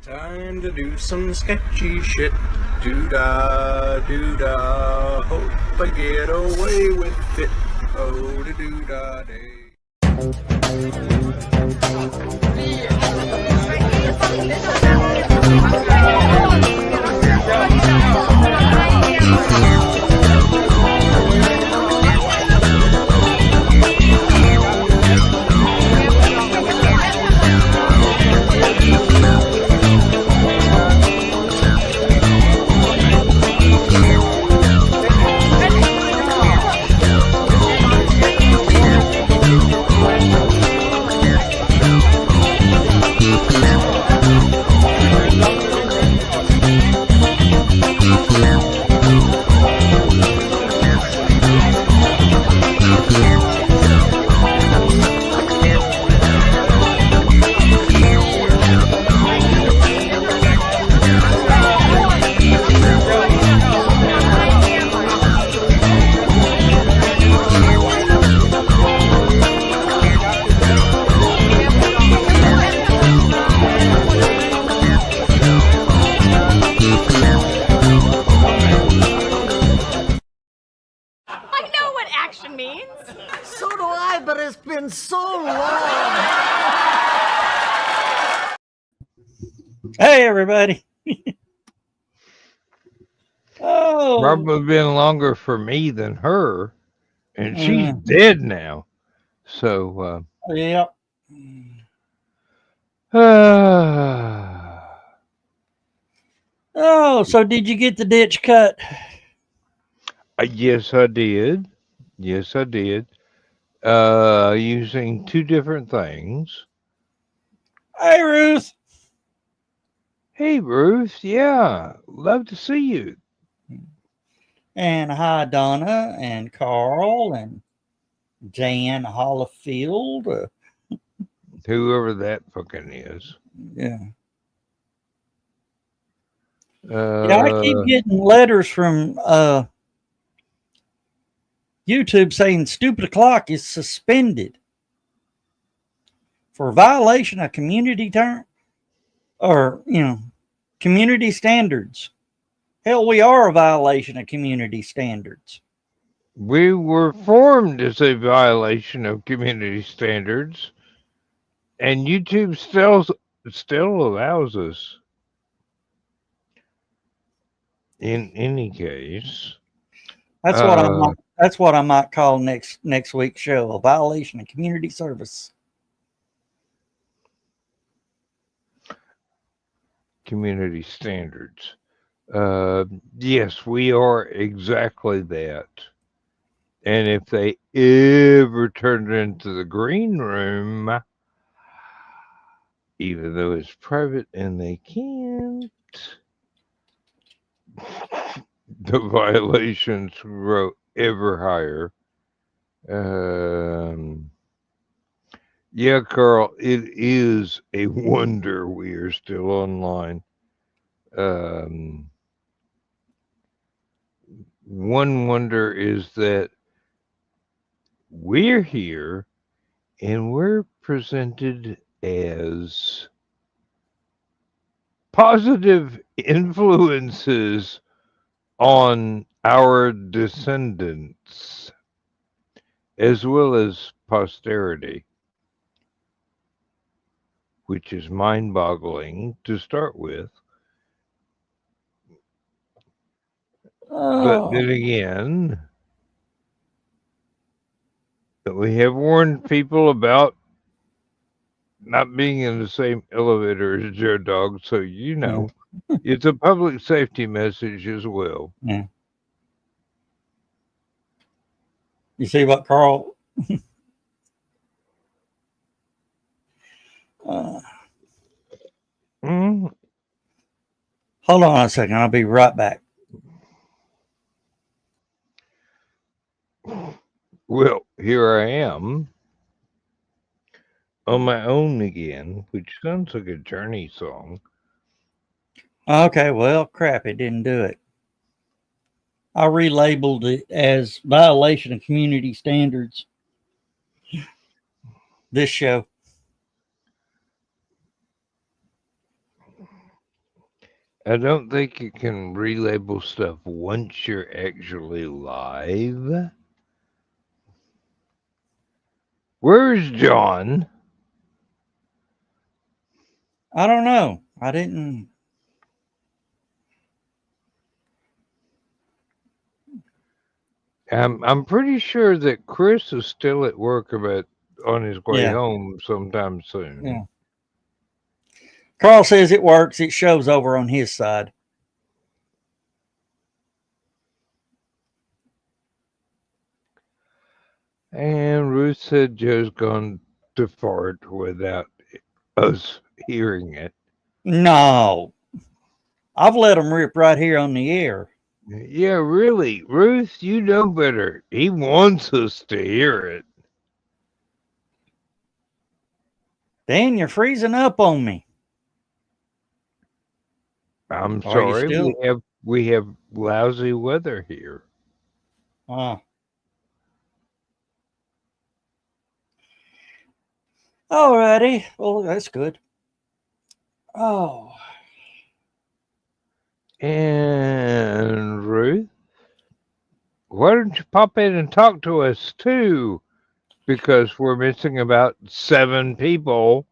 Time to do some sketchy shit. Doo-dah, doo-dah. Hope I get away with it. Oh, the doo-dah day. Means. So do I, but it's been so long. Hey, everybody. Oh, Probably been longer for me than her, and she's dead now. So, yep. Oh, so did you get the ditch cut? Yes, I did. Yes, I did. Using two different things. Hey, Ruth. Hey, Ruth. Yeah, love to see you. And hi, Donna and Carl and Jan Hollifield. Whoever that fucking is. Yeah. Yeah, I keep getting letters from YouTube saying Stupid O'Clock is suspended for violation of community term or, community standards. Hell, we are a violation of community standards. We were formed as a violation of community standards, and YouTube still allows us. In any case, That's what I might call next week's show, a violation of community service. Community standards. Yes, we are exactly that. And if they ever turn it into the green room, even though it's private and they can't, the violations grow ever higher. Yeah, Carl, it is a wonder we are still online. One wonder is that we're here and we're presented as positive influences on our descendants as well as posterity, which is mind-boggling to start with. But then again, we have warned people about not being in the same elevator as your dog, so you know it's a public safety message as well. Yeah. You see what Carl? Mm, Hold on a second. I'll be right back. well, here I am on my own again, which sounds like a Journey song. Okay, well, crap, it didn't do it. I relabeled it as violation of community standards. This show. I don't think you can relabel stuff once you're actually live. Where's John? I don't know. I didn't. I'm pretty sure that Chris is still at work about on his way home sometime soon. Yeah. Carl says it works. It shows over on his side. And Ruth said Joe's gone to fart without us hearing it. No. I've let him rip right here on the air. Yeah, really. Ruth, you know better. He wants us to hear it. Dan, you're freezing up on me. I'm Are you sorry. still? We have lousy weather here. Alrighty. Well, that's good. Oh. And Ruth, why don't you pop in and talk to us too? Because we're missing about 7 people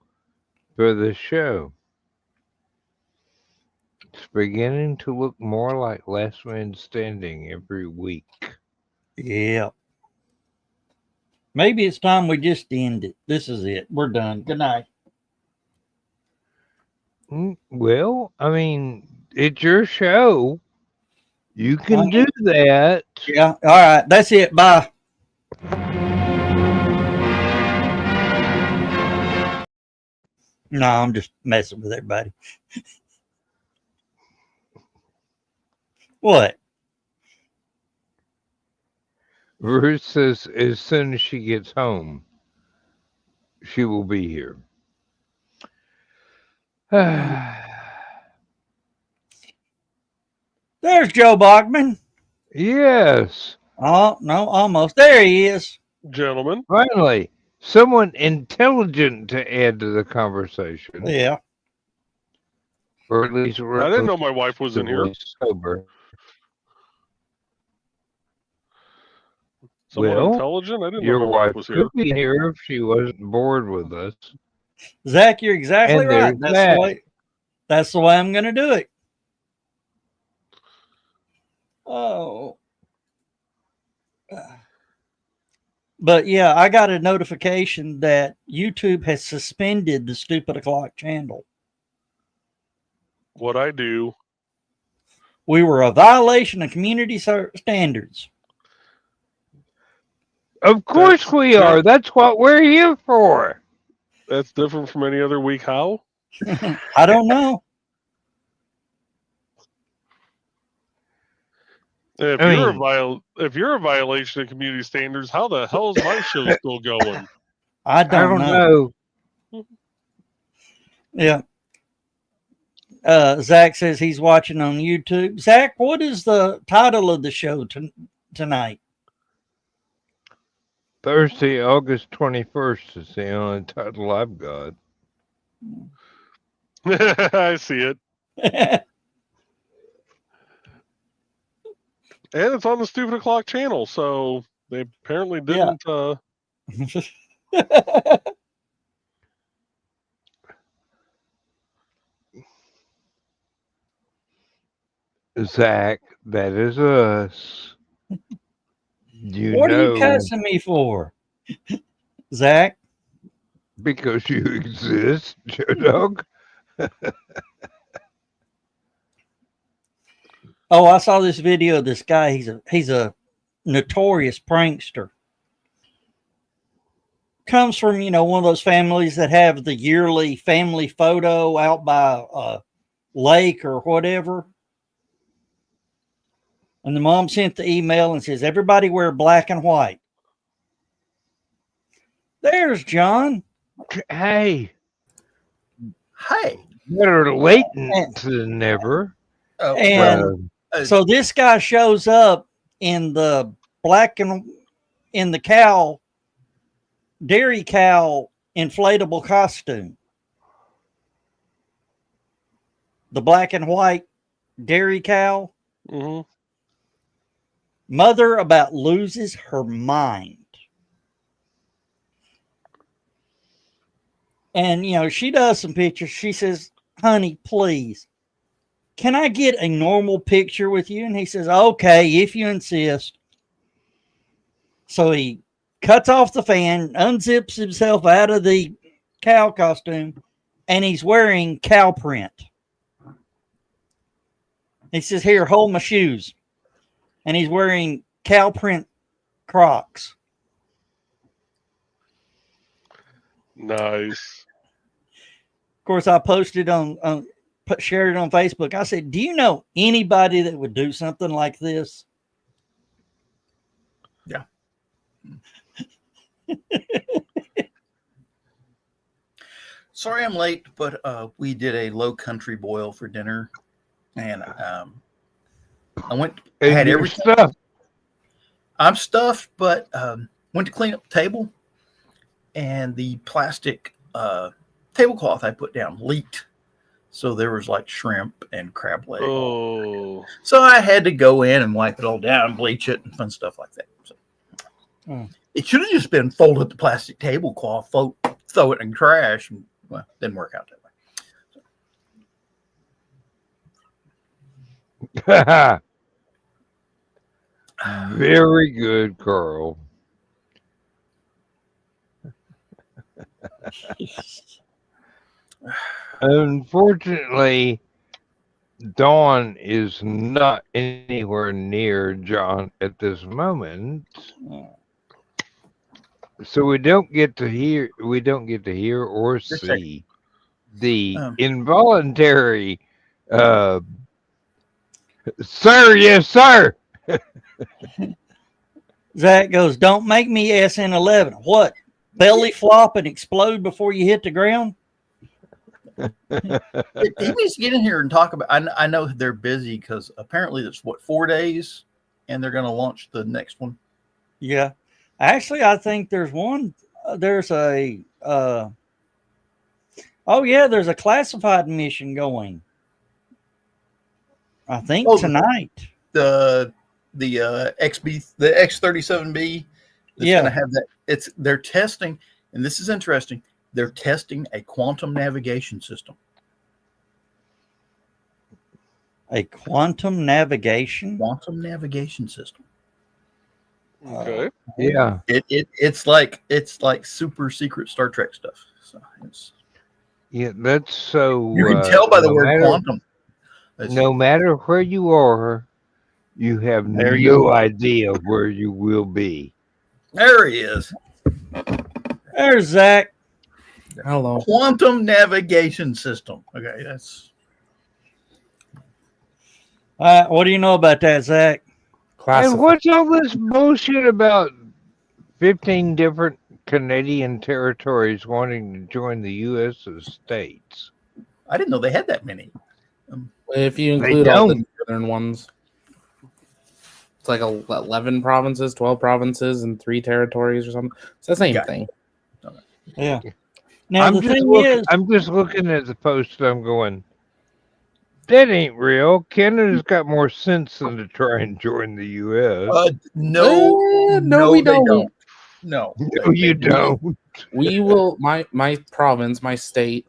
for the show. It's beginning to look more like Last Man Standing every week. Yeah. Maybe it's time we just end it. This is it. We're done. Good night. Well, I mean, it's your show. You can do that. Yeah. All right. That's it. Bye. No, I'm just messing with everybody. What? Ruth says as soon as she gets home, she will be here. There's Joe Bachman. Yes. Oh, no, almost. There he is. Gentlemen. Finally, someone intelligent to add to the conversation. Yeah. Or at least I didn't know my wife was in here. Sober. Someone well, intelligent? I didn't your know my wife was here. Could be here if she wasn't bored with us. Zach, you're exactly And right. there's That's the way I'm going to do it. Oh. But yeah, I got a notification that YouTube has suspended the Stupid O'Clock channel. What I do. We were a violation of community standards. Of course we are. That's what we're here for. That's different from any other week. How? I don't know. If you're a violation of community standards, how the hell is my show still going? I don't know. Yeah. Zach says he's watching on YouTube. Zach, what is the title of the show tonight? Thursday, August 21st is the only title I've got. I see it. And it's on the Stupid O'Clock channel, so they apparently didn't. Zach, that is us. What are you cussing me for, Zach? Because you exist, Joe Dog. Oh, I saw this video of this guy. He's a notorious prankster. Comes from, one of those families that have the yearly family photo out by a lake or whatever. And the mom sent the email and says, everybody wear black and white. There's John. Hey. Hey. Better late than never. Oh, And so this guy shows up in the in the dairy cow inflatable costume. The black and white dairy cow. Mm-hmm. Mother about loses her mind. And, she does some pictures. She says, honey, please, can I get a normal picture with you? And he says, okay, if you insist. So he cuts off the fan, unzips himself out of the cow costume, and he's wearing cow print. He says, here, hold my shoes. And he's wearing cow print Crocs. Nice. Of course, I posted shared it on Facebook. I said, do you know anybody that would do something like this? Yeah. Sorry I'm late, but we did a low country boil for dinner. And I had every stuff. I'm stuffed, but went to clean up the table, and the plastic tablecloth I put down leaked. So there was like shrimp and crab leg. Oh. So I had to go in and wipe it all down, bleach it, and fun stuff like that. So it should have just been folded the plastic tablecloth, throw it in trash, and well, didn't work out that way. Very good, Carl. Unfortunately, Dawn is not anywhere near John at this moment, so we don't get to hear or see the involuntary. Sir, yes, sir. Zach goes, don't make me SN11. What? Belly flop and explode before you hit the ground? He needs to get in here and talk about. I know they're busy because apparently it's 4 days, and they're going to launch the next one. Yeah, actually, I think there's one. There's a. There's a classified mission going. I think tonight. The X-37B. It's going to have that. They're testing, and this is interesting. They're testing a quantum navigation system. A quantum navigation? Quantum navigation system. Okay. Yeah. It's like super secret Star Trek stuff. So that's so. You can tell by the word quantum. No matter where you are, you have no idea where you will be. There he is. There's Zach. Hello. Quantum navigation system. Okay, that's. What do you know about that, Zach? And what's all this bullshit about 15 different Canadian territories wanting to join the U.S. states? I didn't know they had that many. If you include all the northern ones, it's like 11 provinces, 12 provinces, and 3 territories or something. It's the same thing. Yeah. Now I'm just looking at the post and I'm going, That ain't real. Canada's got more sense than to try and join the U.S. No, no, we they don't. No, No, you don't. We will. My province, my state,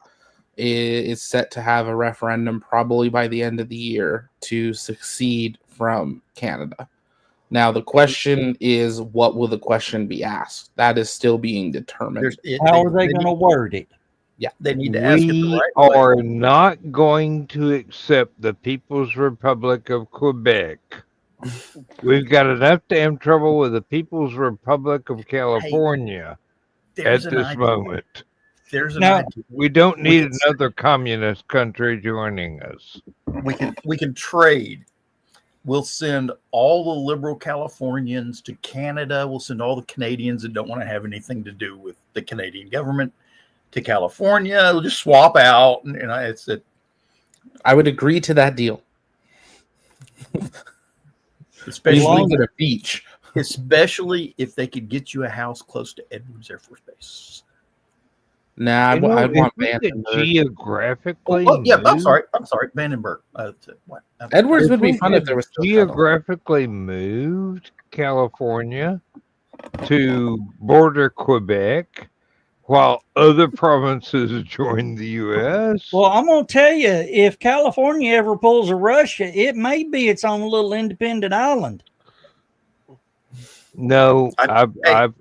is set to have a referendum probably by the end of the year to secede from Canada. Now the question is, what will the question be asked? That is still being determined. How are they going to word it? Yeah, they need to ask it the We right way. are not going to accept the People's Republic of Quebec. We've got enough damn trouble with the People's Republic of California There's at an this idea. moment. There's an Now- idea. We don't We need can- another communist country joining us. We can trade. We'll send all the liberal Californians to Canada. We'll send all the Canadians that don't want to have anything to do with the Canadian government to California. We'll just swap out, and it's it. I would agree to that deal. Especially Leave it a beach. especially if they could get you a house close to Edwards Air Force Base. Nah, You know, I'd if want we could Vandenberg. geographically Yeah, I'm move- sorry, Vandenberg. What? Edwards if would be we fun if could there was still tunnel. geographically moved California to border Quebec while other provinces join the U.S. Well, I'm going to tell you, if California ever pulls a Russia, it may be its own little independent island. No, I I've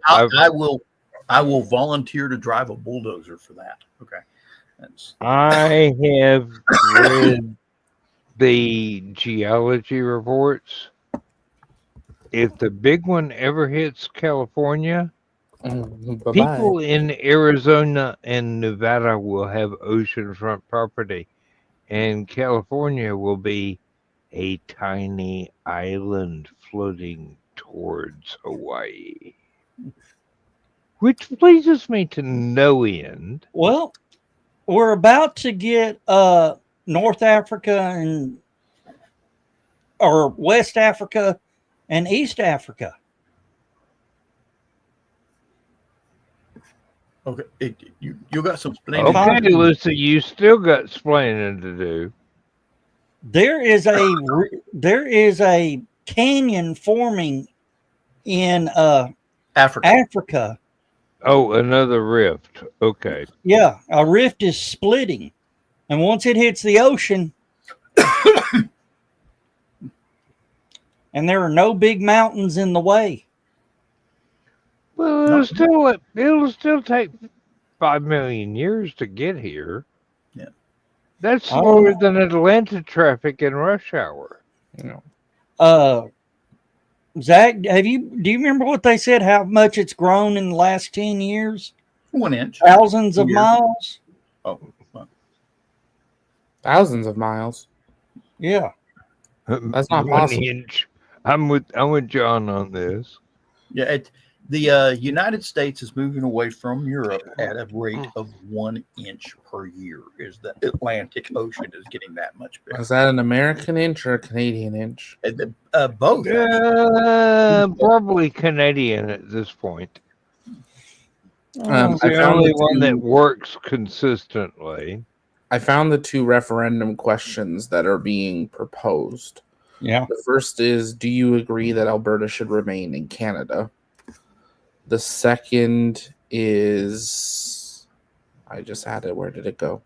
I will volunteer to drive a bulldozer for that. Okay. I have read the geology reports. If the big one ever hits California, Bye-bye. people in Arizona and Nevada will have oceanfront property, and California will be a tiny island floating towards Hawaii, which pleases me to no end. Well, we're about to get North Africa or West Africa and East Africa. Okay. You got some Okay, Lucy, you still got splaining to do. There is a canyon forming in Africa. Africa. Oh, another rift. Okay. Yeah, a rift is splitting, and once it hits the ocean, and there are no big mountains in the way. Well, it'll still take 5 million years to get here. Yeah. That's slower than Atlanta traffic in rush hour. Zach, do you remember what they said? How much it's grown in the last 10 years? 1 inch. Thousands of Year. miles. Oh, well, Thousands of miles. Yeah. That's not 1 possible. inch. I'm with John on this. yeah. The United States is moving away from Europe at a rate of 1 inch per year. Is the Atlantic Ocean is getting that much bigger? Is that an American inch or a Canadian inch? Both. actually. Probably Canadian at this point. I It's the found only the one that two- works consistently. I found the two referendum questions that are being proposed. Yeah. The first is, do you agree that Alberta should remain in Canada? The second is, I just had it. Where did it go?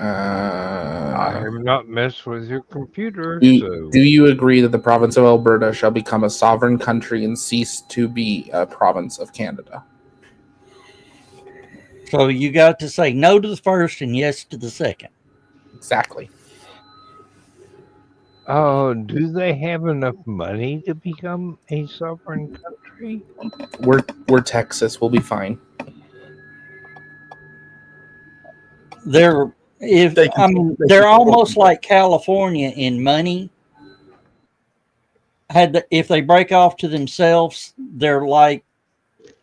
I have not messed with your computer, so Do you agree that the province of Alberta shall become a sovereign country and cease to be a province of Canada? So you got to say no to the first and yes to the second. Exactly. oh, do they have enough money to become a sovereign country? We're Texas. We'll be fine. They're they're almost like California in money. If they break off to themselves, they're like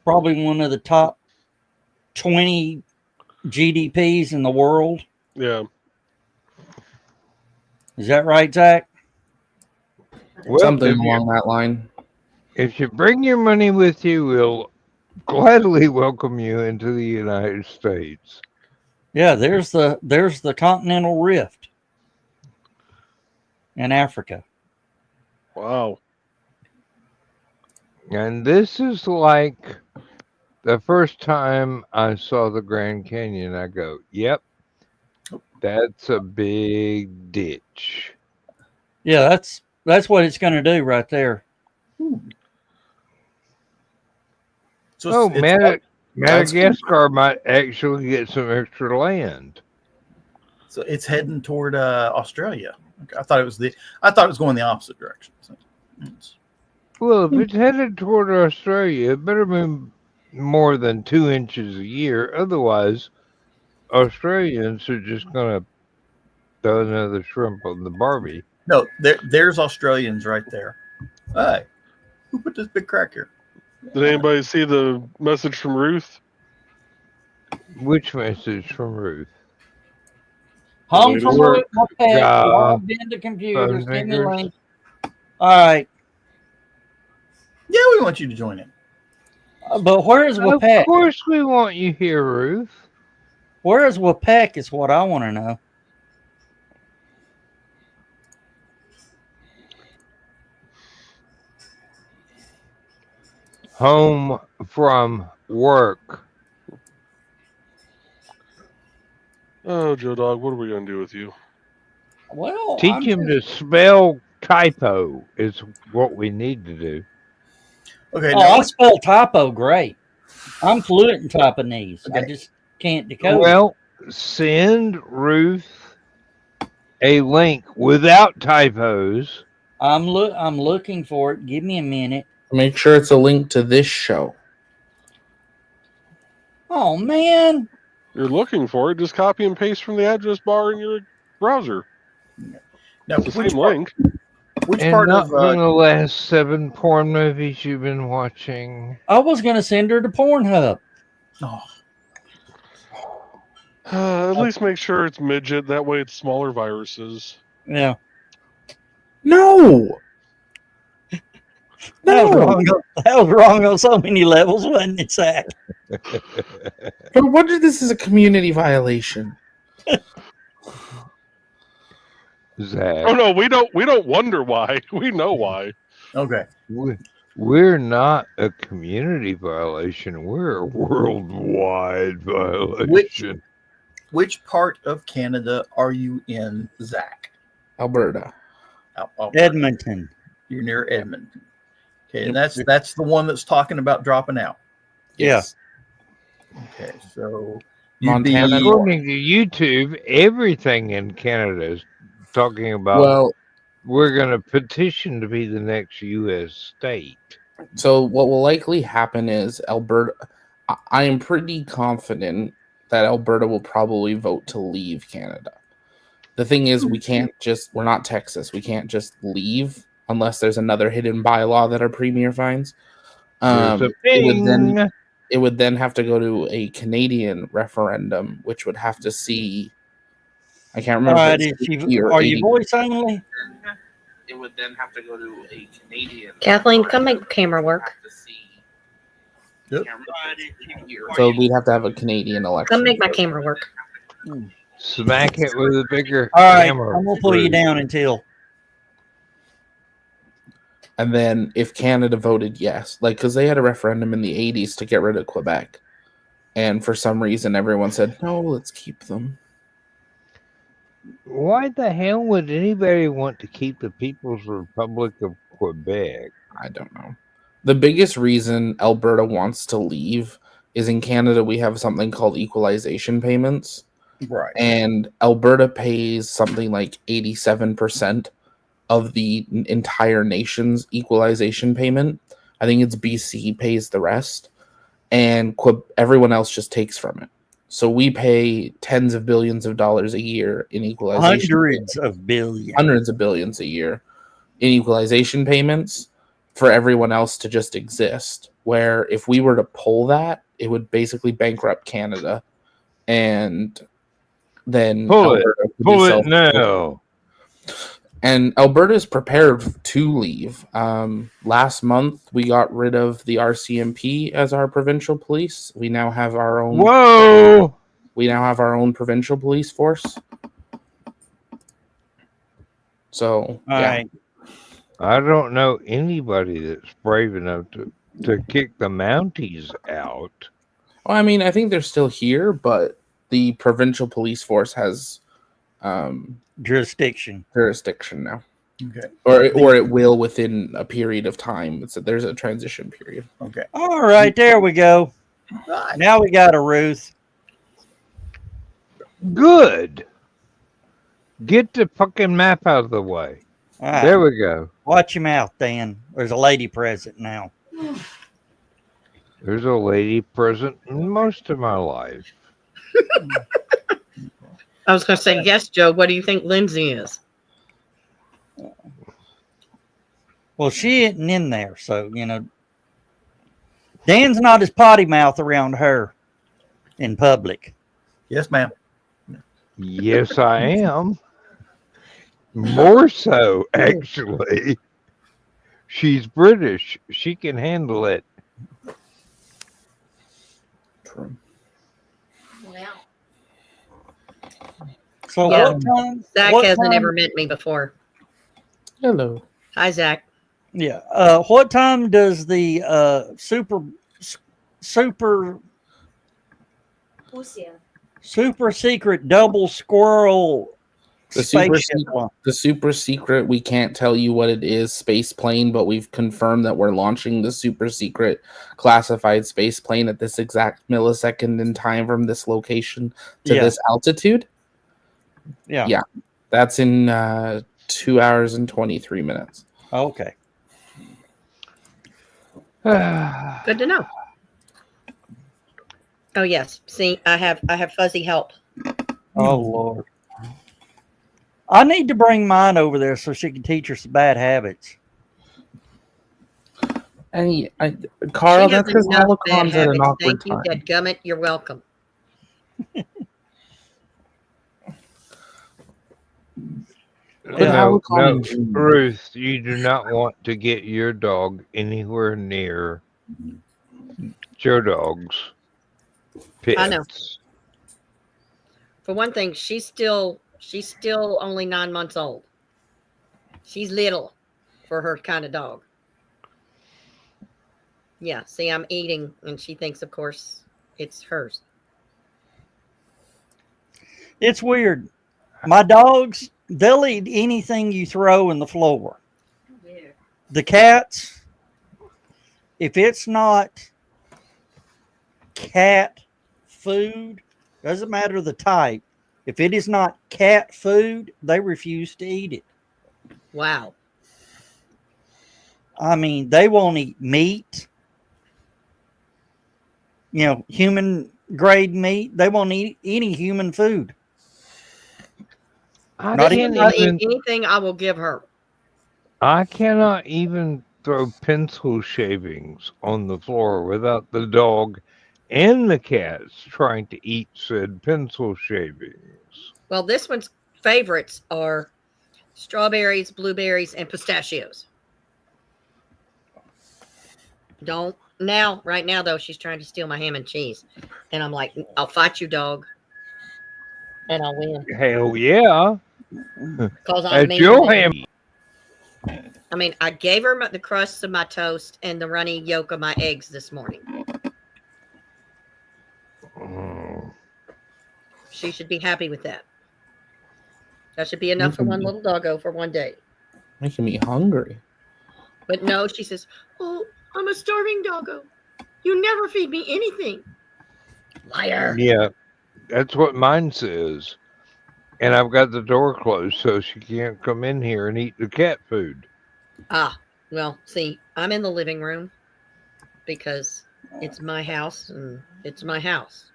probably one of the top 20 GDPs in the world. Yeah. Is that right, Zach? Well, Something if you- along that line. If you bring your money with you, we'll gladly welcome you into the United States. Yeah, there's the continental rift in Africa. Wow. And this is like the first time I saw the Grand Canyon. I go, "Yep, that's a big ditch." Yeah, that's what it's going to do right there. So Oh, that's Madagascar might actually get some extra land. So it's heading toward Australia. Okay, I thought it was going the opposite direction. So Well, if it's headed toward Australia, it better be more than 2 inches a year. Otherwise, Australians are just going to throw another shrimp on the Barbie. no, there's Australians right there. Hey, who put this big crack here? Did anybody see the message from Ruth? Which message from Ruth? Home Wait, from work. work, my pet, God. logged into computers, Phone give me a fingers. link. All right, Yeah, we want you to join in. but where is Of WAPEC? course we want you here, Ruth. Where is WAPEC is what I want to know. Home from work. Oh, Joe Dog, what are we going to do with you? Well, Teach him to spell typo is what we need to do. Okay, Oh, I spell typo great. I'm fluent in Japanese. I Okay. just can't decode it. Well, send Ruth a link without typos. I'm looking for it. Give me a minute. Make sure it's a link to this show. Oh man, You're looking for it, just copy and paste from the address bar in your browser. now It's the same link. which And part not of from the last 7 porn movies you've been watching. I was gonna send her to Pornhub. oh, At least make sure it's midget. That way it's smaller viruses. Yeah, No. that was wrong. That was wrong on so many levels, wasn't it, Zach? But what if this is a community violation? Zach, Oh no, we don't wonder why. We know why. okay. we're not a community violation. We're a worldwide violation. Which part of Canada are you in, Zach? Alberta. Edmonton. You're near Edmonton. Okay, and that's the one that's talking about dropping out. Yes. Okay, so you'd Montana. be- According to YouTube, everything in Canada is talking about Well, we're going to petition to be the next U.S. state. so what will likely happen is Alberta. I am pretty confident that Alberta will probably vote to leave Canada. The thing is, we're not Texas. We can't just leave unless there's another hidden bylaw that our premier finds. There's a It would then have to go to a Canadian referendum, which would have to see. I can't All remember. right, if it's is 50 you, or are you 80. voice only? It would then have to go to a Canadian. Kathleen, come make camera work. Yep. So we'd have to have a Canadian election. Come make my camera work. Smack it with a bigger All right, hammer. I'm gonna pull you down until. And then if Canada voted yes, like because they had a referendum in the 80s to get rid of Quebec. And for some reason, everyone said, no, let's keep them. Why the hell would anybody want to keep the People's Republic of Quebec? I don't know. The biggest reason Alberta wants to leave is in Canada, we have something called equalization payments. right. And Alberta pays something like 87% of the entire nation's equalization payment. I think it's BC pays the rest. And everyone else just takes from it. So we pay tens of billions of dollars a year in equalization. Hundreds of billions. Hundreds of billions a year in equalization payments for everyone else to just exist. Where if we were to pull that, it would basically bankrupt Canada. And then Pull it. Alberta could be Pull it self-sufficient. now. And Alberta is prepared to leave. Last month, we got rid of the RCMP as our provincial police. We now have our own. Whoa! we now have our own provincial police force. So All yeah, right. I don't know anybody that's brave enough to kick the Mounties out. well, I mean, I think they're still here, but the provincial police force has Jurisdiction. jurisdiction now, Okay. or it will within a period of time. There's a transition period. Okay. All right, there we go. Right. Now we got a Ruth. Good. Get the fucking map out of the way. All right. There we go. Watch your mouth, Dan. There's a lady present now. There's a lady present in most of my life. I was going to say, yes, Joe. What do you think Lindsay is? Well, she isn't in there, so Dan's not his potty mouth around her in public. Yes, ma'am. Yes, I am. More so, actually. She's British. She can handle it. True. So Yeah. what time? Zach what hasn't time- ever met me before. Hello. Hi, Zach. Yeah. What time does the super secret double squirrel The super, spaceship one? the super secret, we can't tell you what it is, space plane, but we've confirmed that we're launching the super secret classified space plane at this exact millisecond in time from this location to Yeah. this altitude. Yeah. Yeah. That's in 2 hours and 23 minutes. Okay. Good to know. Oh yes. See, I have fuzzy help. Oh Lord. I need to bring mine over there so she can teach her some bad habits. And Carl, She has that's because enough bad Holocron's at an habits. awkward Thank you, time. dadgummit. You're welcome. No, Holocron- Ruth, you do not want to get your dog anywhere near Joe Dog's pits. I know. For one thing, she's still only 9 months old. She's little for her kind of dog. Yeah, see, I'm eating, and she thinks, of course, it's hers. It's weird. My dogs, they'll eat anything you throw in the floor. The cats, if it's not cat food, doesn't matter the type. If it is not cat food, they refuse to eat it. Wow. I mean, they won't eat meat. Human grade meat. They won't eat any human food. I Not can't I'll even. eat anything I will give her. I cannot even throw pencil shavings on the floor without the dog and the cats trying to eat said pencil shavings. Well, this one's favorites are strawberries, blueberries, and pistachios. Right now, though, she's trying to steal my ham and cheese. And I'm like, I'll fight you, dog. And I'll win. Hell yeah. Because I'm At mean. your ham. I mean, I gave her the crusts of my toast and the runny yolk of my eggs this morning. Mm. She should be happy with that. That should be enough for one little doggo for one day. Making me hungry. But no, she says, "Oh, I'm a starving doggo. You never feed me anything." Liar. Yeah, that's what mine says. And I've got the door closed so she can't come in here and eat the cat food. Ah, well, see, I'm in the living room because it's my house and it's my house.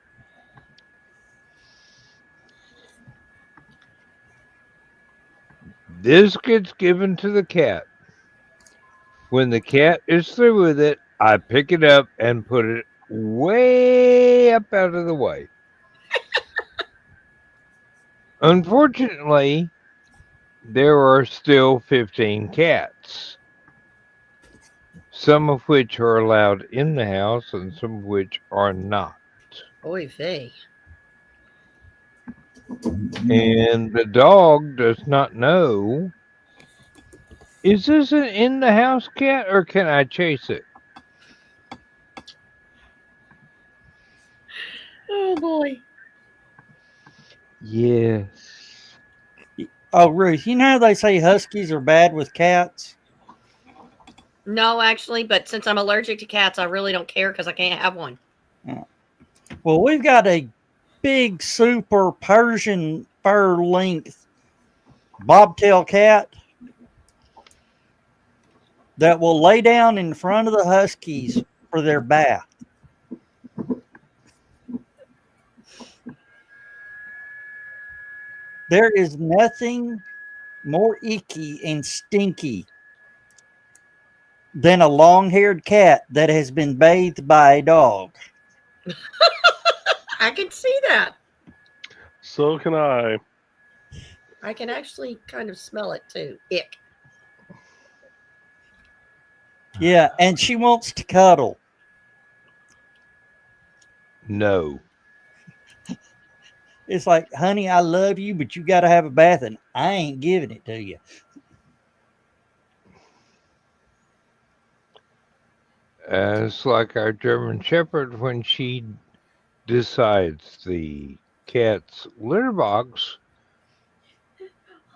This gets given to the cat. When the cat is through with it, I pick it up and put it way up out of the way. Unfortunately, there are still 15 cats, some of which are allowed in the house and some of which are not. Oy vey. And the dog does not know. Is this an in the house cat or can I chase it? Oh boy. Yes. Oh, Ruth, you know how they say huskies are bad with cats? No, actually, but since I'm allergic to cats, I really don't care because I can't have one. Well, we've got a big, super Persian fur length bobtail cat that will lay down in front of the huskies for their bath. There is nothing more icky and stinky than a long-haired cat that has been bathed by a dog. I can see that. So can I. I can actually kind of smell it too. Ick. Yeah, and she wants to cuddle. No. It's like, honey, I love you, but you got to have a bath, and I ain't giving it to you. It's like our German Shepherd when she decides the cat's litter box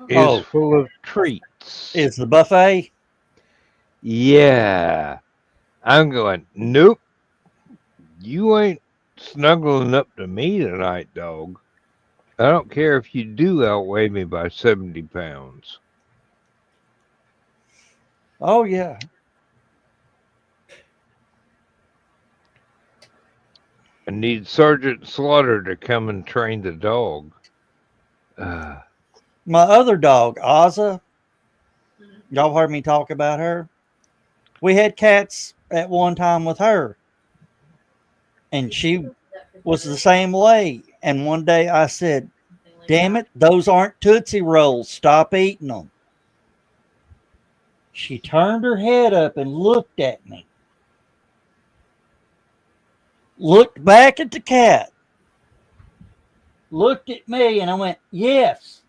is Oh. full of treats. Is the buffet? Yeah. I'm going, nope. You ain't snuggling up to me tonight, dog. I don't care if you do outweigh me by 70 pounds. Oh, yeah. I need Sergeant Slaughter to come and train the dog. My other dog, Ozza, y'all heard me talk about her. We had cats at one time with her, and she was the same way. And one day I said, damn it, those aren't Tootsie Rolls. Stop eating them. She turned her head up and looked at me. Looked back at the cat. Looked at me, and I went, yes,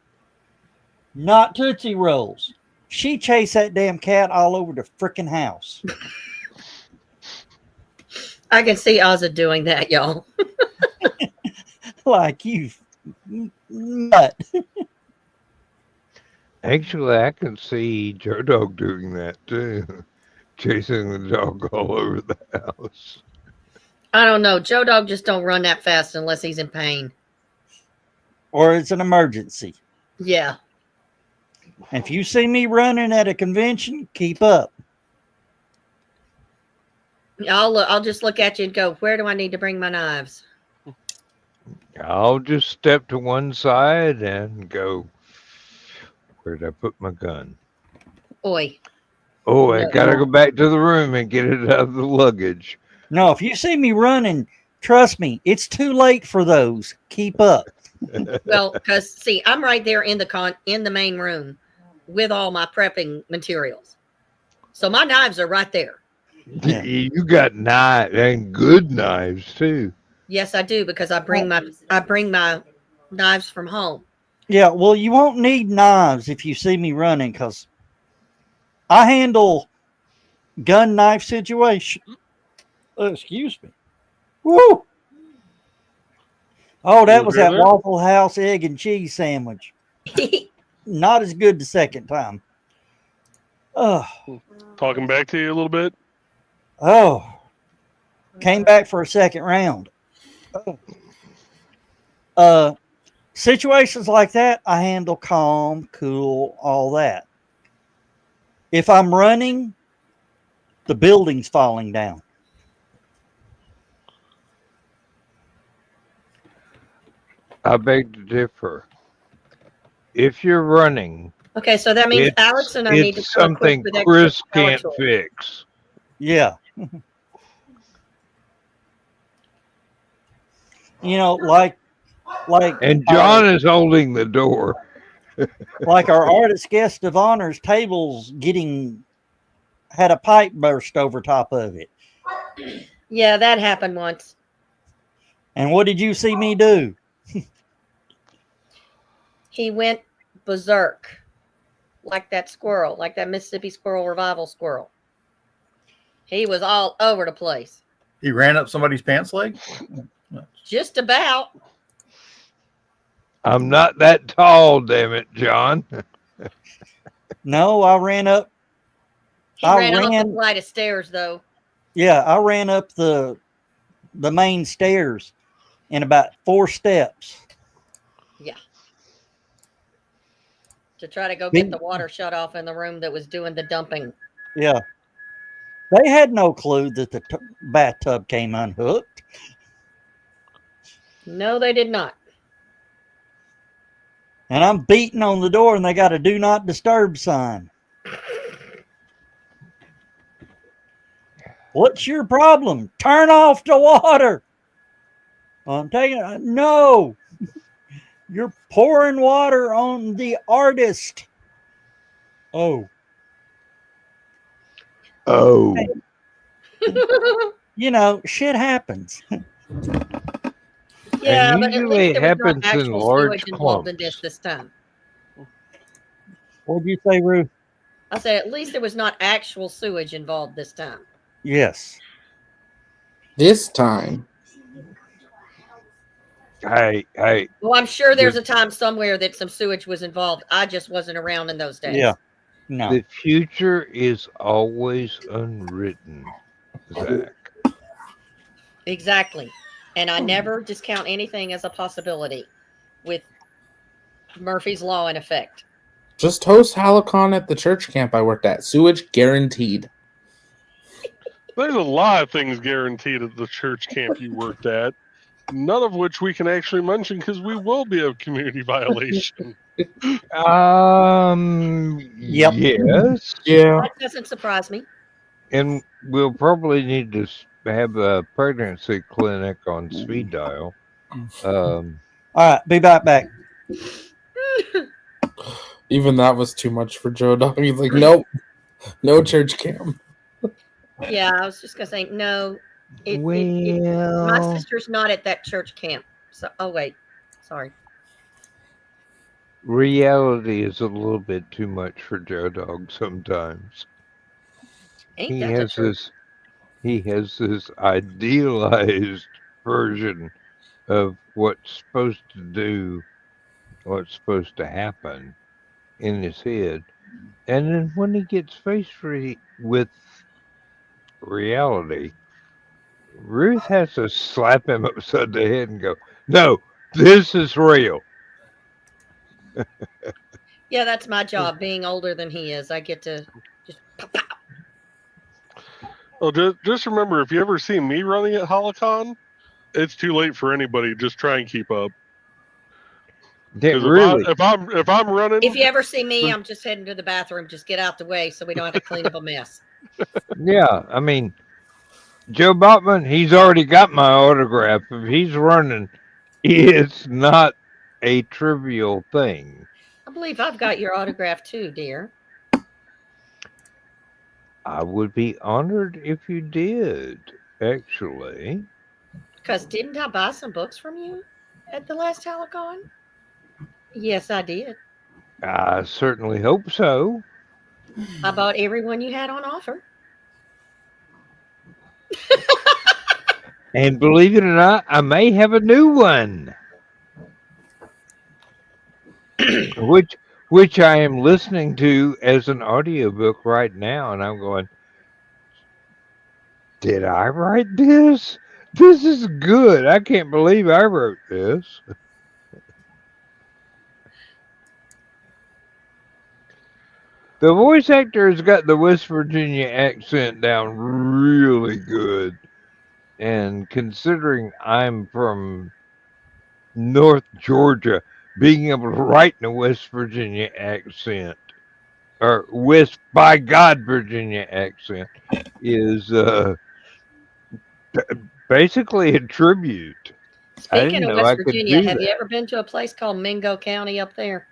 not Tootsie Rolls. She chased that damn cat all over the freaking house. I can see Ozza doing that, y'all. Like you nut. Actually, I can see Joe Dog doing that too. Chasing the dog all over the house. I don't know. Joe Dog just don't run that fast unless he's in pain. Or it's an emergency. Yeah. If you see me running at a convention, keep up. I'll just look at you and go, where do I need to bring my knives? I'll just step to one side and go, where'd I put my gun? Oi. Oh, I No. gotta go back to the room and get it out of the luggage. No, if you see me running, trust me, it's too late for those. Keep up. Well, because see, I'm right there in the main room with all my prepping materials. So my knives are right there. Yeah. You got knives and good knives too. Yes, I do, because I bring my knives from home. Yeah, well, you won't need knives if you see me running, because I handle gun knife situation. Excuse me. Woo! Oh, that was that there? Waffle House egg and cheese sandwich. Not as good the second time. Oh, Talking back to you a little bit. Came back for a second round. Situations like that, I handle calm, cool, all that. If I'm running, the building's falling down. I beg to differ. If you're running, Okay, so that means Alex and I need to it's go quick something with extra Chris power can't tools. fix. Yeah. You know, like And John is holding the door. like our artist guest of honor's table's had a pipe burst over top of it. Yeah, that happened once. And what did you see me do? He went berserk, like that squirrel, like that Mississippi squirrel revival squirrel. He was all over the place. He ran up somebody's pants leg. Just about. I'm not that tall, damn it, John. No, I ran up. He I ran off ran- the flight of stairs, though. Yeah, I ran up the main stairs in about 4 steps. Yeah. To try to go get the water shut off in the room that was doing the dumping. Yeah. They had no clue that the bathtub came unhooked. No, they did not. And I'm beating on the door and they got a do not disturb sign. What's your problem? Turn off the water. I'm taking it. No. You're pouring water on the artist. Oh. Oh. You know, shit happens. Yeah, And but at usually least it there was not happens in actual large sewage involved in clumps. this time. What'd you say, Ruth? I said at least there was not actual sewage involved this time. Yes. This time. Hey. Well, I'm sure there's a time somewhere that some sewage was involved. I just wasn't around in those days. Yeah. No. The future is always unwritten, Zach. Exactly. And I never discount anything as a possibility with Murphy's Law in effect. Just host Halcon at the church camp I worked at. Sewage guaranteed. There's a lot of things guaranteed at the church camp you worked at, none of which we can actually mention because we will be a community violation. Yep. Yes. Yeah. That doesn't surprise me. And we'll probably need to have a pregnancy clinic on speed dial. All right. Be right back. Even that was too much for Joe Dog. He's like, nope. No church camp. Yeah, I was just going to say, no. My Well, sister's not at that church camp. So, oh, wait. Sorry. reality is a little bit too much for Joe Dog sometimes. Ain't He that the has truth? this idealized version of what's supposed to do, what's supposed to happen in his head. And then when he gets faced with reality, Ruth has to slap him upside the head and go, "No, this is real." Yeah, that's my job, being older than he is. I get to just pop, pop. Well, just remember, if you ever see me running at Halcon, it's too late for anybody. Just try and keep up. Yeah, 'Cause really. if I'm running, If you ever see me, I'm just heading to the bathroom. Just get out the way so we don't have to clean up a mess. Yeah, I mean, Joe Botman, he's already got my autograph. If he's running, it's not a trivial thing. I believe I've got your autograph too, dear. I would be honored if you did, actually. Because didn't I buy some books from you at the last Halcon? Yes, I did. I certainly hope so. I bought every one you had on offer. And believe it or not, I may have a new one. which I am listening to as an audiobook right now, and I'm going, did I write this? This is good. I can't believe I wrote this. The voice actor has got the West Virginia accent down really good. And considering I'm from North Georgia, being able to write in a West Virginia accent, or West by God Virginia accent, is basically a tribute. I Speaking didn't of know I West could Virginia, do have you that. ever been to a place called Mingo County up there?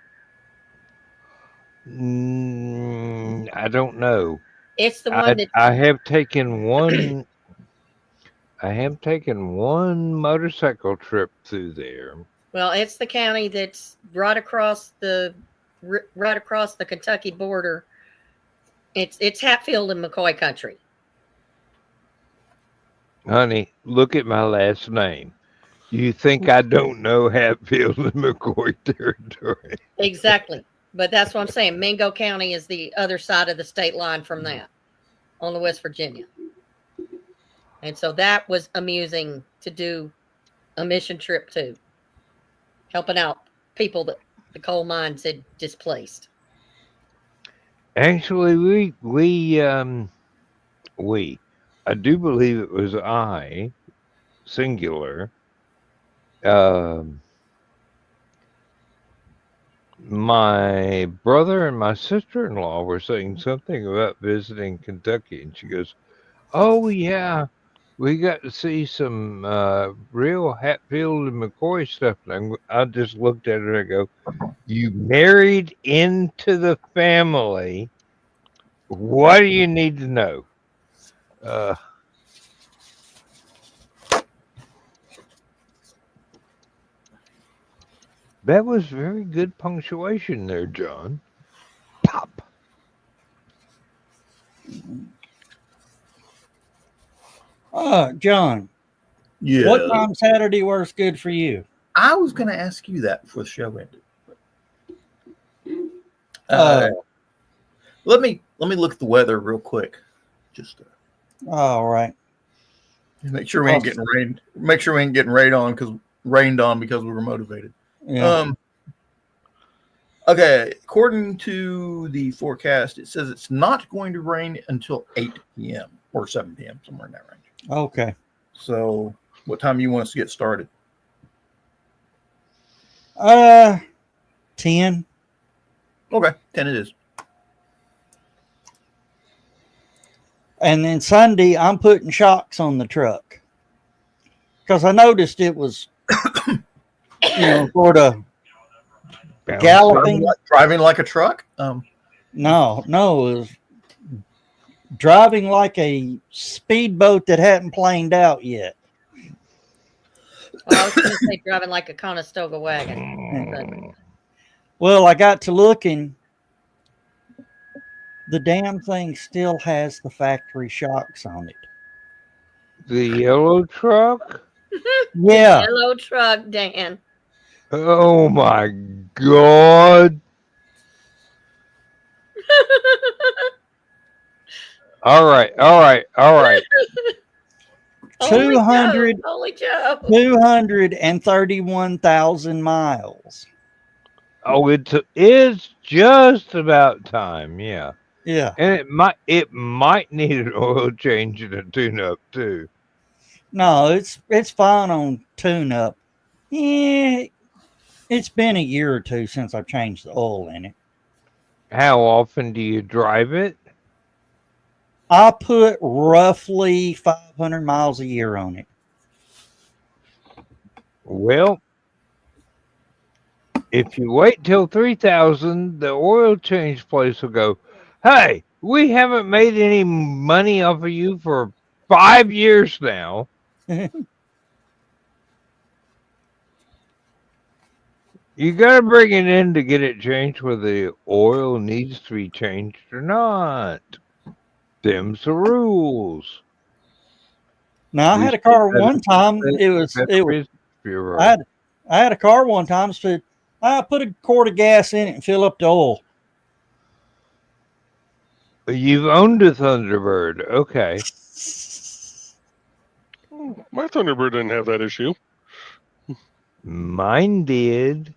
I don't know. It's the one that I have taken one. I have taken one motorcycle trip through there. Well, it's the county that's right across the Kentucky border. It's Hatfield and McCoy country. Honey, look at my last name. You think I don't know Hatfield and McCoy territory? Exactly. But that's what I'm saying. Mingo County is the other side of the state line from that on the West Virginia. And so that was amusing to do a mission trip to, helping out people that the coal mines had displaced. Actually, I do believe it was I, singular. My brother and my sister-in-law were saying something about visiting Kentucky, and she goes, "Oh yeah, we got to see some real Hatfield and McCoy stuff." And I just looked at her and I go, "You married into the family. What do you need to know?" That was very good punctuation there, John. Pop. John, Yeah. what time Saturday works good for you? I was going to ask you that before the show ended. Let me look at the weather real quick. Just all right. make sure we ain't getting rained. Make sure we ain't getting rained on because we were motivated. Yeah. Okay, according to the forecast, it says it's not going to rain until 8 p.m. or 7 p.m. somewhere in that range. Okay. So, what time do you want us to get started? 10. Okay, 10 it is. And then Sunday, I'm putting shocks on the truck because I noticed it was, sort of galloping. Driving like a truck? No, it was driving like a speedboat that hadn't planed out yet. Well, I was going to say driving like a Conestoga wagon. Well, I got to looking. The damn thing still has the factory shocks on it. The yellow truck? Yeah. Yellow truck, Dan. Oh my God. All right. 231,000 miles. Oh, it is just about time, yeah. Yeah. And it might need an oil change and a tune-up too. No, it's fine on tune-up. Yeah, it's been a year or two since I've changed the oil in it. How often do you drive it? I put roughly 500 miles a year on it. Well, if you wait till 3,000, the oil change place will go, "Hey, we haven't made any money off of you for 5 years now." You got to bring it in to get it changed whether the oil needs to be changed or not. Them's the rules. Now, I had a car one time. I had a car one time. So I put a quart of gas in it and fill up the oil. You've owned a Thunderbird. Okay. My Thunderbird didn't have that issue. Mine did.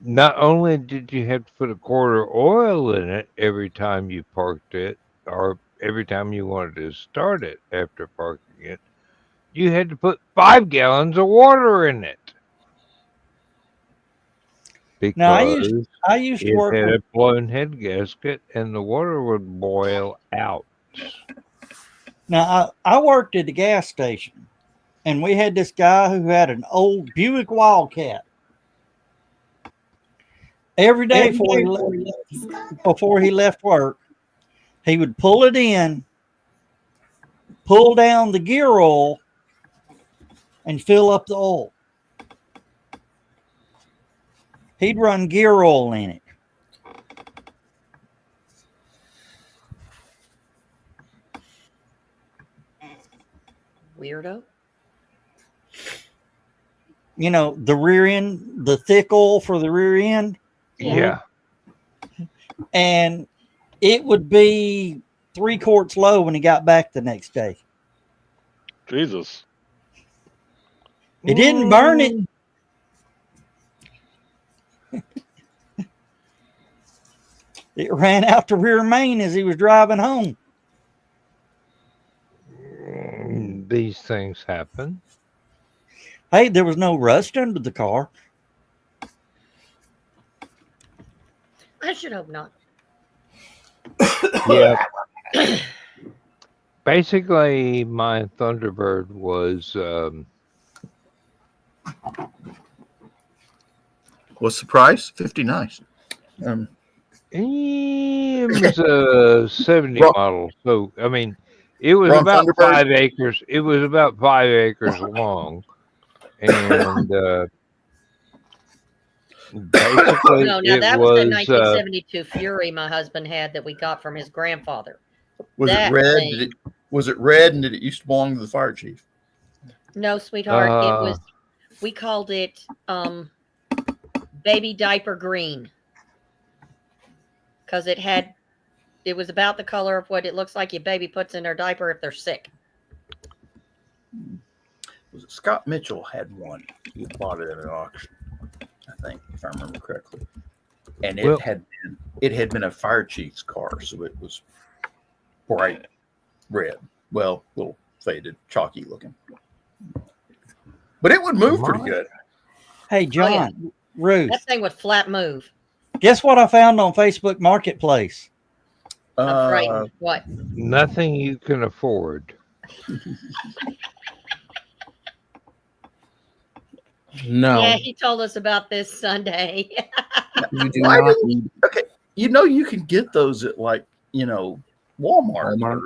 Not only did you have to put a quart of oil in it every time you parked it, or every time you wanted to start it after parking it, you had to put 5 gallons of water in it. Because now, I used to work with a blown head gasket and the water would boil out. Now, I worked at the gas station, and we had this guy who had an old Buick Wildcat. Every day before he left work, he would pull it in, pull down the gear oil, and fill up the oil. He'd run gear oil in it. Weirdo. You know, the rear end, the thick oil for the rear end. Yeah. And it would be 3 quarts low when he got back the next day. Jesus. It didn't burn it. It ran out the rear main as he was driving home. These things happen. Hey, there was no rust under the car. I should hope not. Yeah. Basically, my Thunderbird was What's the price? $50. Nice. it was a 70 Wrong- model. So I mean, it was Wrong about Thunderbird? 5 acres. It was about 5 acres long, and basically No, now it that was the was 1972 Fury my husband had that we got from his grandfather. Was That it red? thing. Was it red and did it used to belong to the fire chief? No, sweetheart, it was. We called it baby diaper green because it was about the color of what it looks like your baby puts in their diaper if they're sick. Was it Scott Mitchell had one? He bought it at an auction, I think, if I remember correctly. And Well- it had been a fire chief's car, so it was bright red. Well, a little faded, chalky looking. But it would move pretty good. Hey, John, Ruth, That thing would flat move. guess what I found on Facebook Marketplace? I'm frightened. What? nothing you can afford. No, Yeah, he told us about this Sunday. you do Why not didn't- need Okay, you know you can get those at like Walmart. Walmart.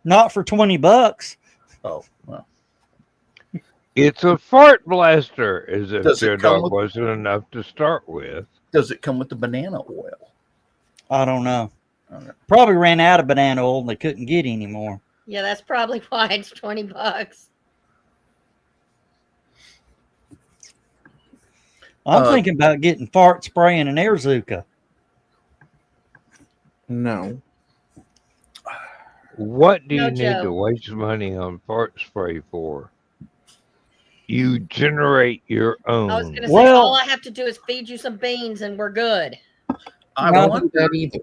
Not for $20. Oh, well. It's a fart blaster, as if Does it their come dog with- wasn't enough to start with. Does it come with the banana oil? I don't know. Okay. Probably ran out of banana oil and they couldn't get any more. Yeah, that's probably why it's $20. I'm Uh, thinking about getting fart spray and an Airzuka. no. What do No, you need Joe. to waste money on fart spray for? You generate your own. I was going to say, Well- all I have to do is feed you some beans and we're good. I No. wonder. That either.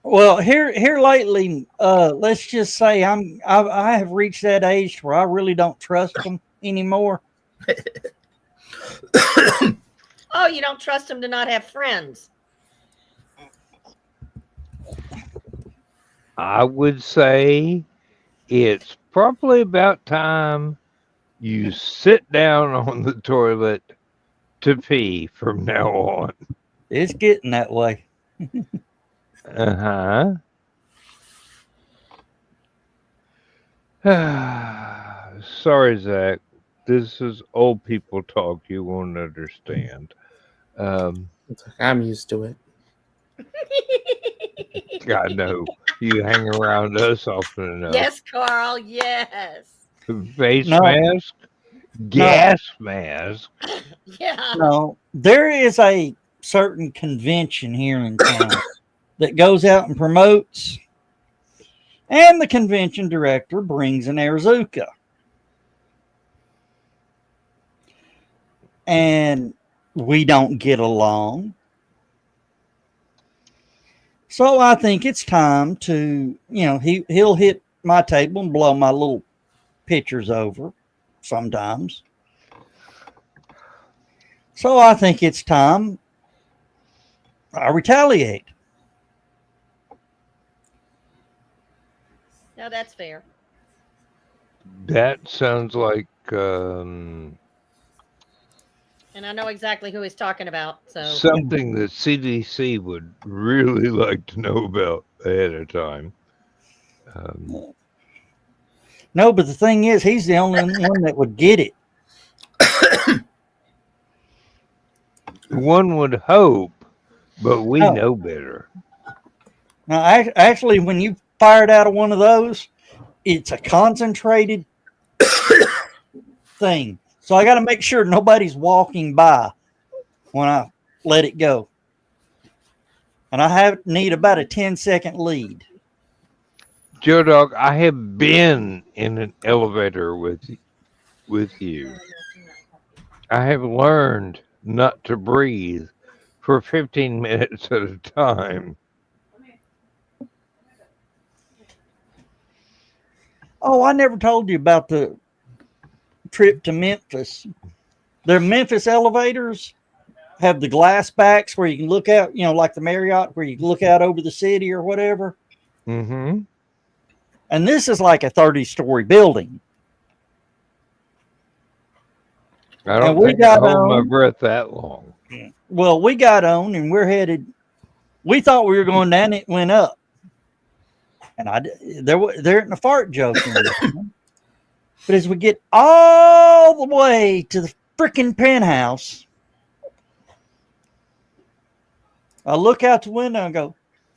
Well, here lately, let's just say I have reached that age where I really don't trust them anymore. Oh, you don't trust him to not have friends. I would say it's probably about time you sit down on the toilet to pee from now on. It's getting that way. Uh-huh. Sorry, Zach. This is old people talk. You won't understand. I'm used to it. I know. You hang around us often enough. Yes, Carl. Yes. Face No. mask? Gas mask? Yeah. No, there is a certain convention here in town that goes out and promotes, and the convention director brings an Airzuka. And we don't get along. So I think it's time to, he'll hit my table and blow my little pictures over sometimes. So I think it's time I retaliate. No, that's fair. That sounds like And I know exactly who he's talking about. So something that CDC would really like to know about ahead of time. No, but the thing is, he's the only one that would get it. One would hope, but we Oh. know better. Now, actually, when you fire it out of one of those, it's a concentrated thing. So I got to make sure nobody's walking by when I let it go. And I need about a 10-second lead. Joe Dog, I have been in an elevator with you. I have learned not to breathe for 15 minutes at a time. Oh, I never told you about the trip to Memphis. Their Memphis elevators have the glass backs where you can look out, like the Marriott, where you can look out over the city or whatever. Mm-hmm. And this is like a 30-story building. I don't think I hold my breath that long. Well, we got on and we're headed. We thought we were going down. It went up, and there isn't a fart joke in this. But as we get all the way to the freaking penthouse, I look out the window and go,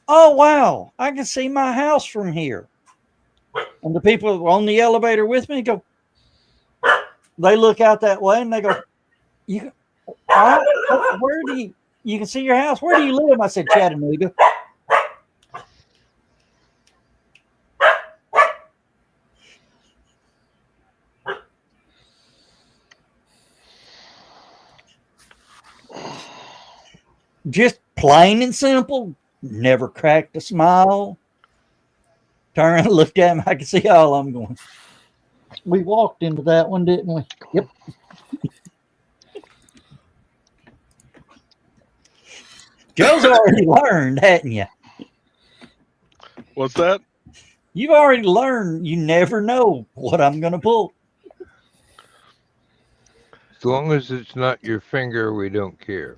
"Oh wow, I can see my house from here." And the people on the elevator with me go, they look out that way and they go, where do you can see your house? Where do you live? I said, Chattanooga. Just plain and simple. Never cracked a smile. Turned around and looked at him. I could see all of them going. We walked into that one, didn't we? Yep. Joe's already learned, hadn't you? What's that? You've already learned you never know what I'm going to pull. As long as it's not your finger, we don't care.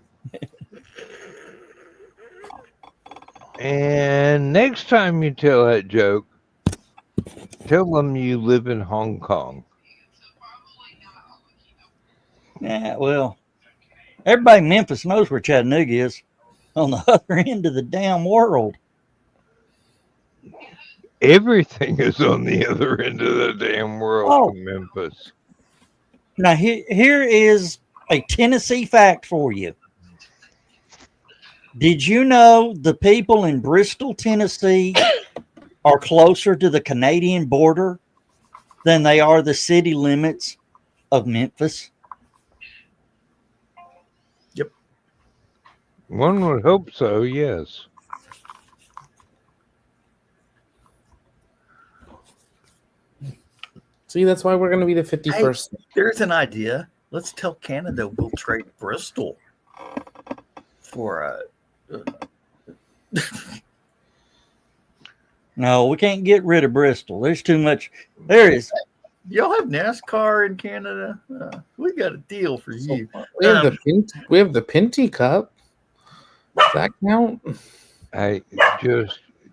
And next time you tell that joke, tell them you live in Hong Kong. Yeah, well, everybody in Memphis knows where Chattanooga is. On the other end of the damn world. Everything is on the other end of the damn world in Memphis. Now, here is a Tennessee fact for you. Did you know the people in Bristol, Tennessee are closer to the Canadian border than they are the city limits of Memphis? Yep. One would hope so, yes. See, that's why we're going to be the 51st. Hey, there's an idea. Let's tell Canada we'll trade Bristol for No, we can't get rid of Bristol. There's too much. There is. Y'all have NASCAR in Canada? We got a deal for you. We have the Pinty Cup. Does that count? I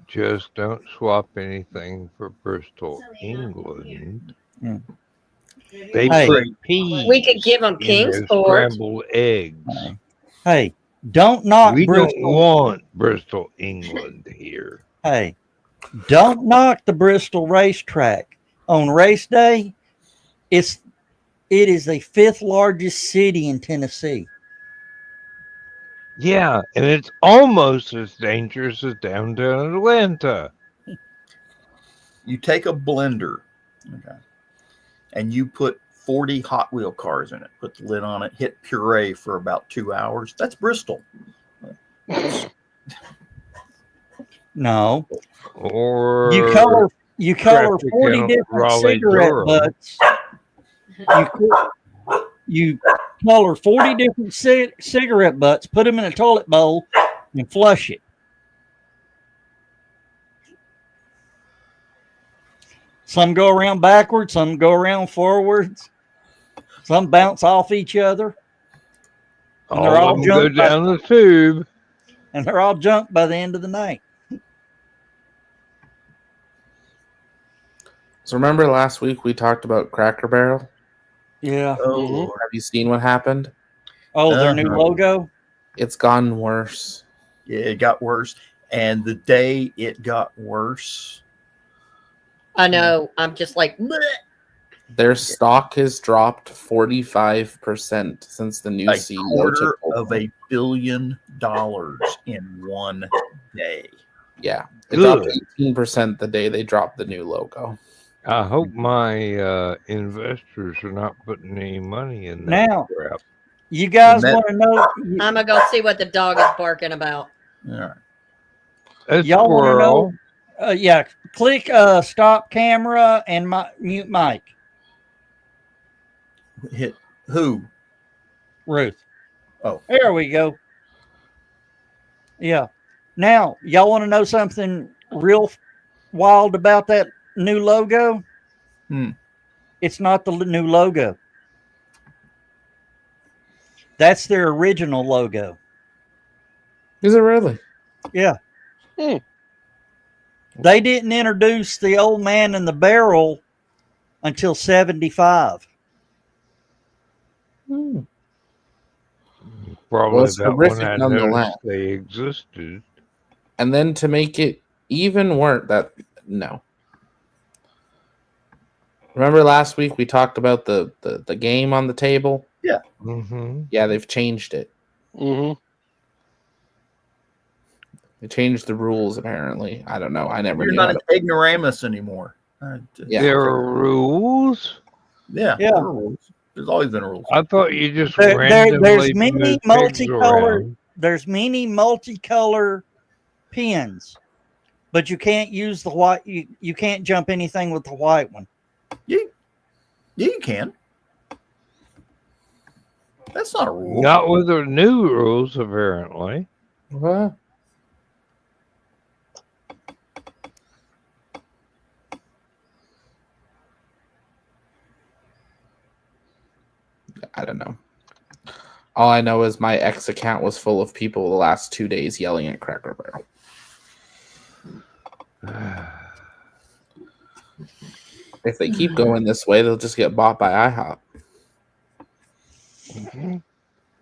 just don't swap anything for Bristol, England. They put peas. We could give them Kingsport. Scrambled eggs. Hey, don't knock We Bristol. don't want Bristol, England here. Hey, don't knock the Bristol racetrack. On race day, it is the 5th largest city in Tennessee. Yeah, and it's almost as dangerous as downtown Atlanta. You take a blender, okay, and you put 40 Hot Wheel cars in it, put the lid on it, hit puree for about 2 hours. That's Bristol. No. Or you color 40 different cigarette butts. You color 40 different cigarette butts, put them in a toilet bowl, and flush it. Some go around backwards, some go around forwards, some bounce off each other. And they're all go down the tube. And they're all junked by the end of the night. So remember last week we talked about Cracker Barrel? Yeah. Oh, Have you seen what happened? Oh, their new logo? It's gotten worse. Yeah, it got worse. And the day it got worse, I know. I'm just like, "Bleh." Their stock has dropped 45% since the new a CEO quarter took over. of $1 billion in one day. Yeah, it Good. dropped 18% the day they dropped the new logo. I hope my investors are not putting any money in that Now, crap. you guys And that- want to know? I'm gonna go see what the dog is barking about. All right. A Y'all want to squirrel. know? Yeah, click stop camera and mute mic, Hit who? Ruth. Oh, There we go. Yeah. Now, y'all want to know something real wild about that new logo? Hmm. It's not the new logo. That's their original logo. Is it really? Yeah. Hmm. They didn't introduce the old man in the barrel until 75. Hmm. Probably Well, it's about when horrific I nonetheless. noticed they existed. And then to make it even worse, no. Remember last week we talked about the game on the table? Mm-hmm. Yeah, they've changed it. Mm-hmm. They changed the rules apparently. I don't know. I never you're knew. not How an to... ignoramus anymore. Yeah. There are rules. Yeah, Yeah. there are rules. There's always been rules. I thought you just There's randomly many moved pigs multicolored. around. There's many multicolor pins, but you can't use the white. You can't jump anything with the white one. Yeah, you can. That's not a rule. Not with the new rules, apparently. What? I don't know. All I know is my ex account was full of people the last 2 days yelling at Cracker Barrel. If they keep going this way, they'll just get bought by IHOP.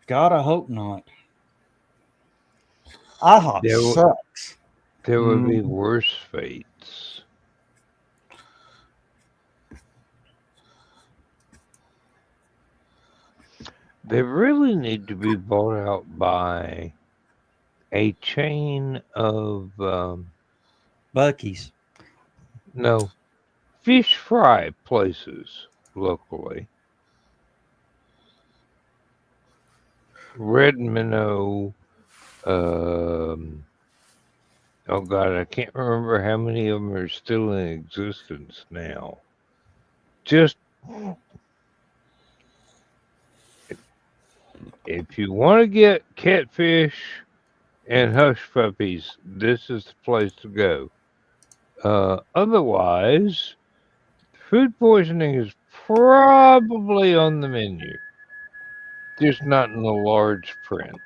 God, I hope not. IHOP There will- sucks. There would be worse fates. They really need to be bought out by a chain of Buc-ee's. no fish fry places locally. Red Minnow. Oh God, I can't remember how many of them are still in existence now. Just if you want to get catfish and hush puppies, this is the place to go. Otherwise, food poisoning is probably on the menu, just not in the large print.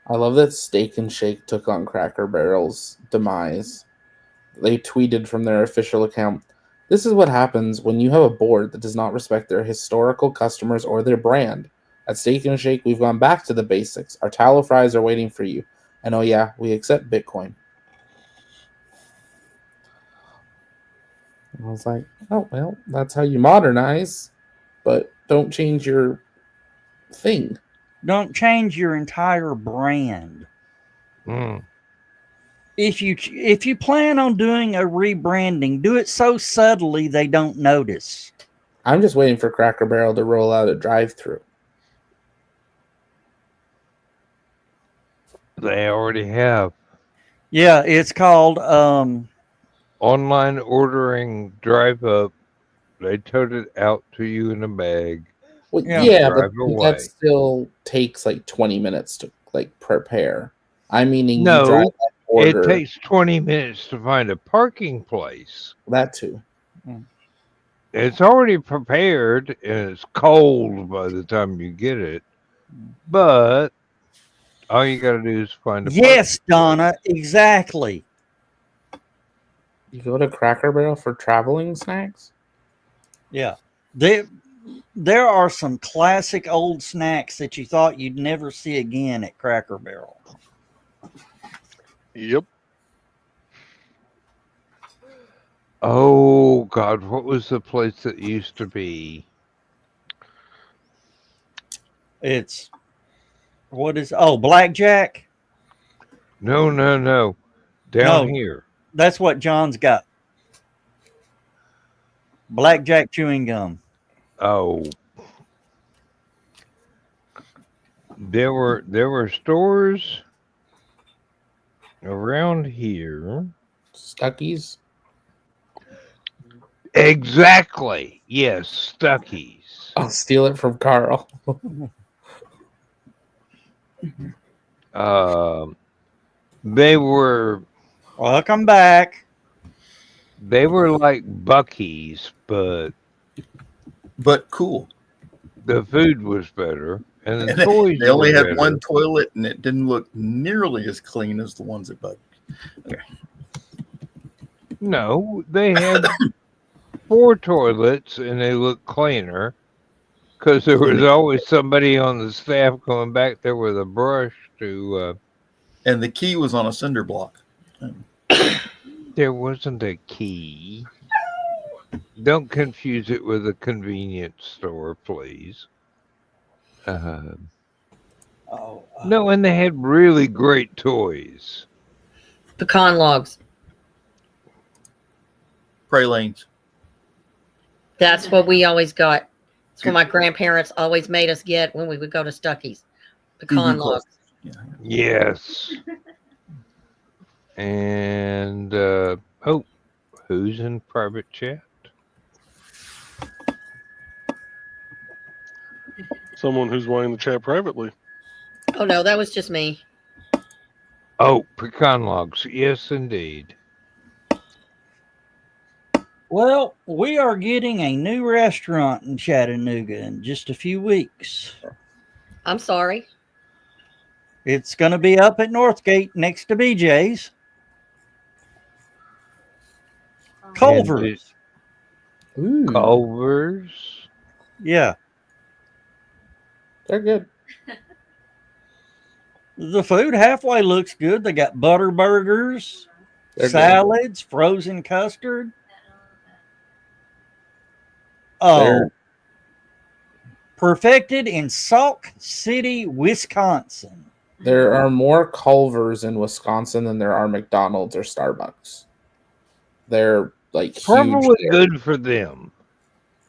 I love that Steak and Shake took on Cracker Barrel's demise. They tweeted from their official account, "This is what happens when you have a board that does not respect their historical customers or their brand. At Steak and Shake, we've gone back to the basics. Our tallow fries are waiting for you. And oh yeah, we accept Bitcoin." I was like, oh, well, that's how you modernize, but don't change your thing. Don't change your entire brand. Mm. If you plan on doing a rebranding, do it so subtly they don't notice. I'm just waiting for Cracker Barrel to roll out a drive-through. They already have Yeah, it's called online ordering drive up. They tote it out to you in a bag. Well, Yeah. yeah, but Drive away. that still takes like 20 minutes to like prepare. I meaning No, you drive that order. It takes 20 minutes to find a parking place. That too. It's already prepared and it's cold by the time you get it. But all you got to do is find a yes, parking Donna, exactly. You go to Cracker Barrel for traveling snacks? Yeah. there are some classic old snacks that you thought you'd never see again at Cracker Barrel. Yep. Oh God, what was the place that used to be? It's Blackjack. No. Down No. here. That's what John's got. Blackjack chewing gum. Oh. There were stores around here. Stuckies. Exactly. Yes, Stuckies. I'll steal it from Carl. They were Welcome back. like Buc-ee's, but cool. the food was better, and the And toys they only were had better. one toilet, and it didn't look nearly as clean as the ones at Buc. No, they had 4 toilets, and they looked cleaner because there was always somebody on the staff going back there with a brush to. And the key was on a cinder block. There wasn't a key. Don't confuse it with a convenience store, please. No, and they had really great toys. Pecan logs. Pralines. That's what we always got. That's what my grandparents always made us get when we would go to Stuckies. Pecan logs. Yes. And who's in private chat? Someone who's wanting to chat privately. Oh no, that was just me. Oh, pecan logs. Yes, indeed. Well, we are getting a new restaurant in Chattanooga in just a few weeks. I'm sorry. It's going to be up at Northgate next to BJ's. Culver's. Culver's. Yeah. They're good. The food halfway looks good. They got butter burgers, They're salads, frozen custard. They're- Perfected in Sauk City, Wisconsin. There are more Culvers in Wisconsin than there are McDonald's or Starbucks. They're like Probably huge. good for them.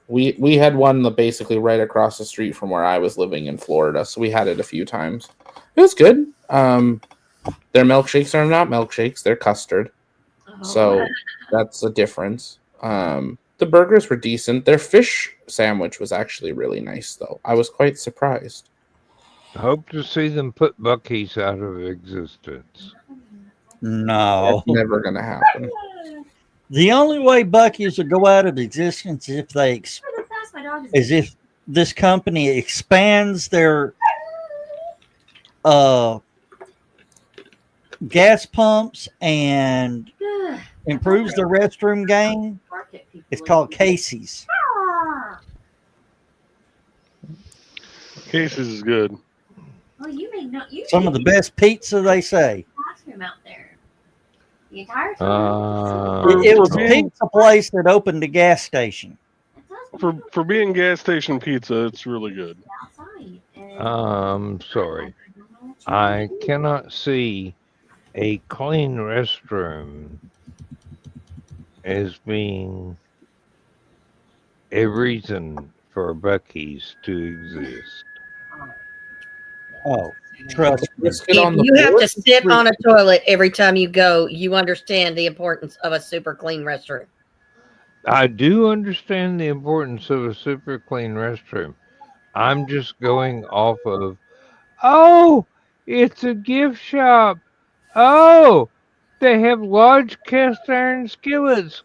We had one basically right across the street from where I was living in Florida, so we had it a few times. It was good. Their milkshakes are not milkshakes; they're custard, so that's a difference. The burgers were decent. Their fish sandwich was actually really nice, though. I was quite surprised. Hope to see them put Buc-ee's out of existence. No. That's never going to happen. The only way Buc-ee's will go out of existence is if this company expands their gas pumps and improves the restroom game. It's called Casey's. Casey's is good. Well, you may not. Some of the best pizza, they say. Classroom out there. The entire time. It was a pizza place that opened a gas station. For being gas station pizza, it's really good. Sorry. I cannot see a clean restroom as being a reason for Buc-ee's to exist. Oh, trust me. If you have to sit on a toilet every time you go, you understand the importance of a super clean restroom. I do understand the importance of a super clean restroom. I'm just going off of, oh, it's a gift shop. Oh, they have large cast iron skillets.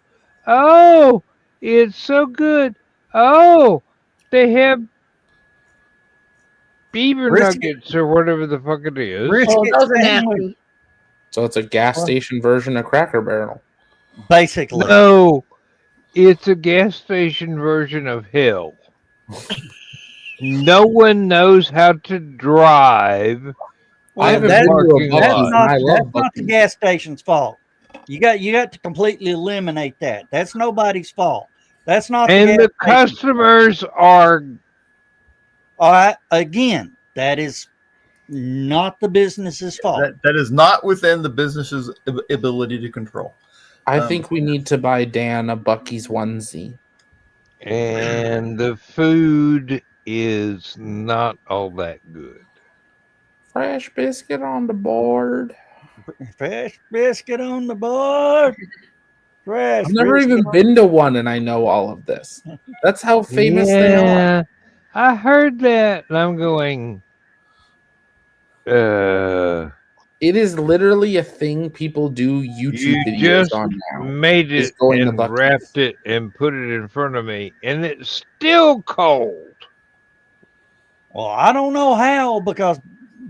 Oh, it's so good. Oh, they have beaver nuggets or whatever the fuck it is. Oh, those are nasty. So it's a gas station version of Cracker Barrel. Basically. No, it's a gas station version of hell. No one knows how to drive. I in haven't the been to a parking Buc-ee's, lot. and I that's love not the Buc-ee's. gas station's fault. You got to completely eliminate that. That's nobody's fault. That's not the And gas the station's fault. customers are All right. Again, that is not the business's fault. That is not within the business's ability to control. I think we need to buy Dan a Buc-ee's onesie. and the food is not all that good. Fresh biscuit on the board. Fresh biscuit on the board. Fresh I've never biscuit even on- been to one, and I know all of this. That's how famous they are. Yeah, I heard that, and I'm going. It is literally a thing people do YouTube You videos just on now. made is it going to and Buc-ee's. wrapped it and put it in front of me, and it's still cold. Well, I don't know how because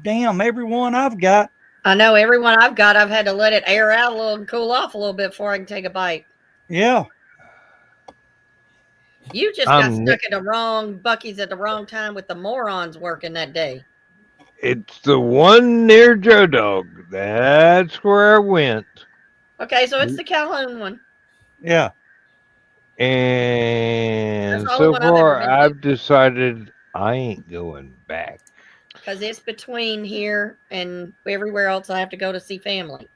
damn, everyone I've got. I know everyone I've got, I've had to let it air out a little and cool off a little bit before I can take a bite. Yeah. You just got I'm stuck at the wrong Buc-ee's at the wrong time with the morons working that day. It's the one near Joe Dog. That's where I went. Okay, so it's the Calhoun one. Yeah. And That's the so only one I've ever far, been to. I've decided I ain't going back. Because it's between here and everywhere else I have to go to see family.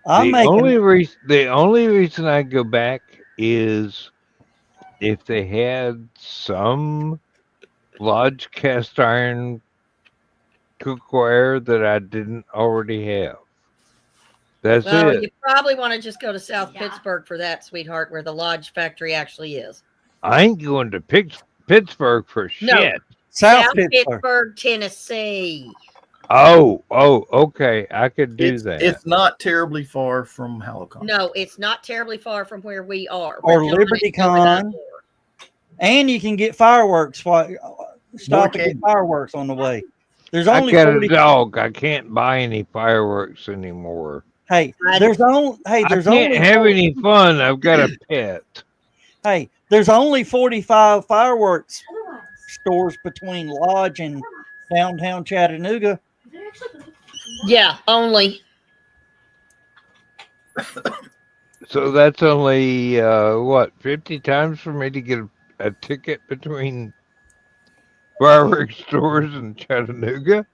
I'm The only reason I go back is if they had some Lodge cast iron cookware that I didn't already have. That's Well, it. you probably want to just go to South Pittsburgh for that, sweetheart, where the Lodge factory actually is. I ain't going to Pittsburgh for No. shit. South Pittsburgh, Tennessee. Oh, okay. I could do that. It's not terribly far from Halicon. No, it's not terribly far from where we are. Or Where John Liberty is going up Con. for. And you can get fireworks. Stop and candy. get fireworks on the way. There's I only got 40. a dog. I can't buy any fireworks anymore. Hey, I- there's only I can't only have 40 any fun. I've got a pet. Hey, there's only 45 fireworks stores between Lodge and downtown Chattanooga. Yeah, only. So that's only what 50 times for me to get a ticket between fireworks stores in Chattanooga.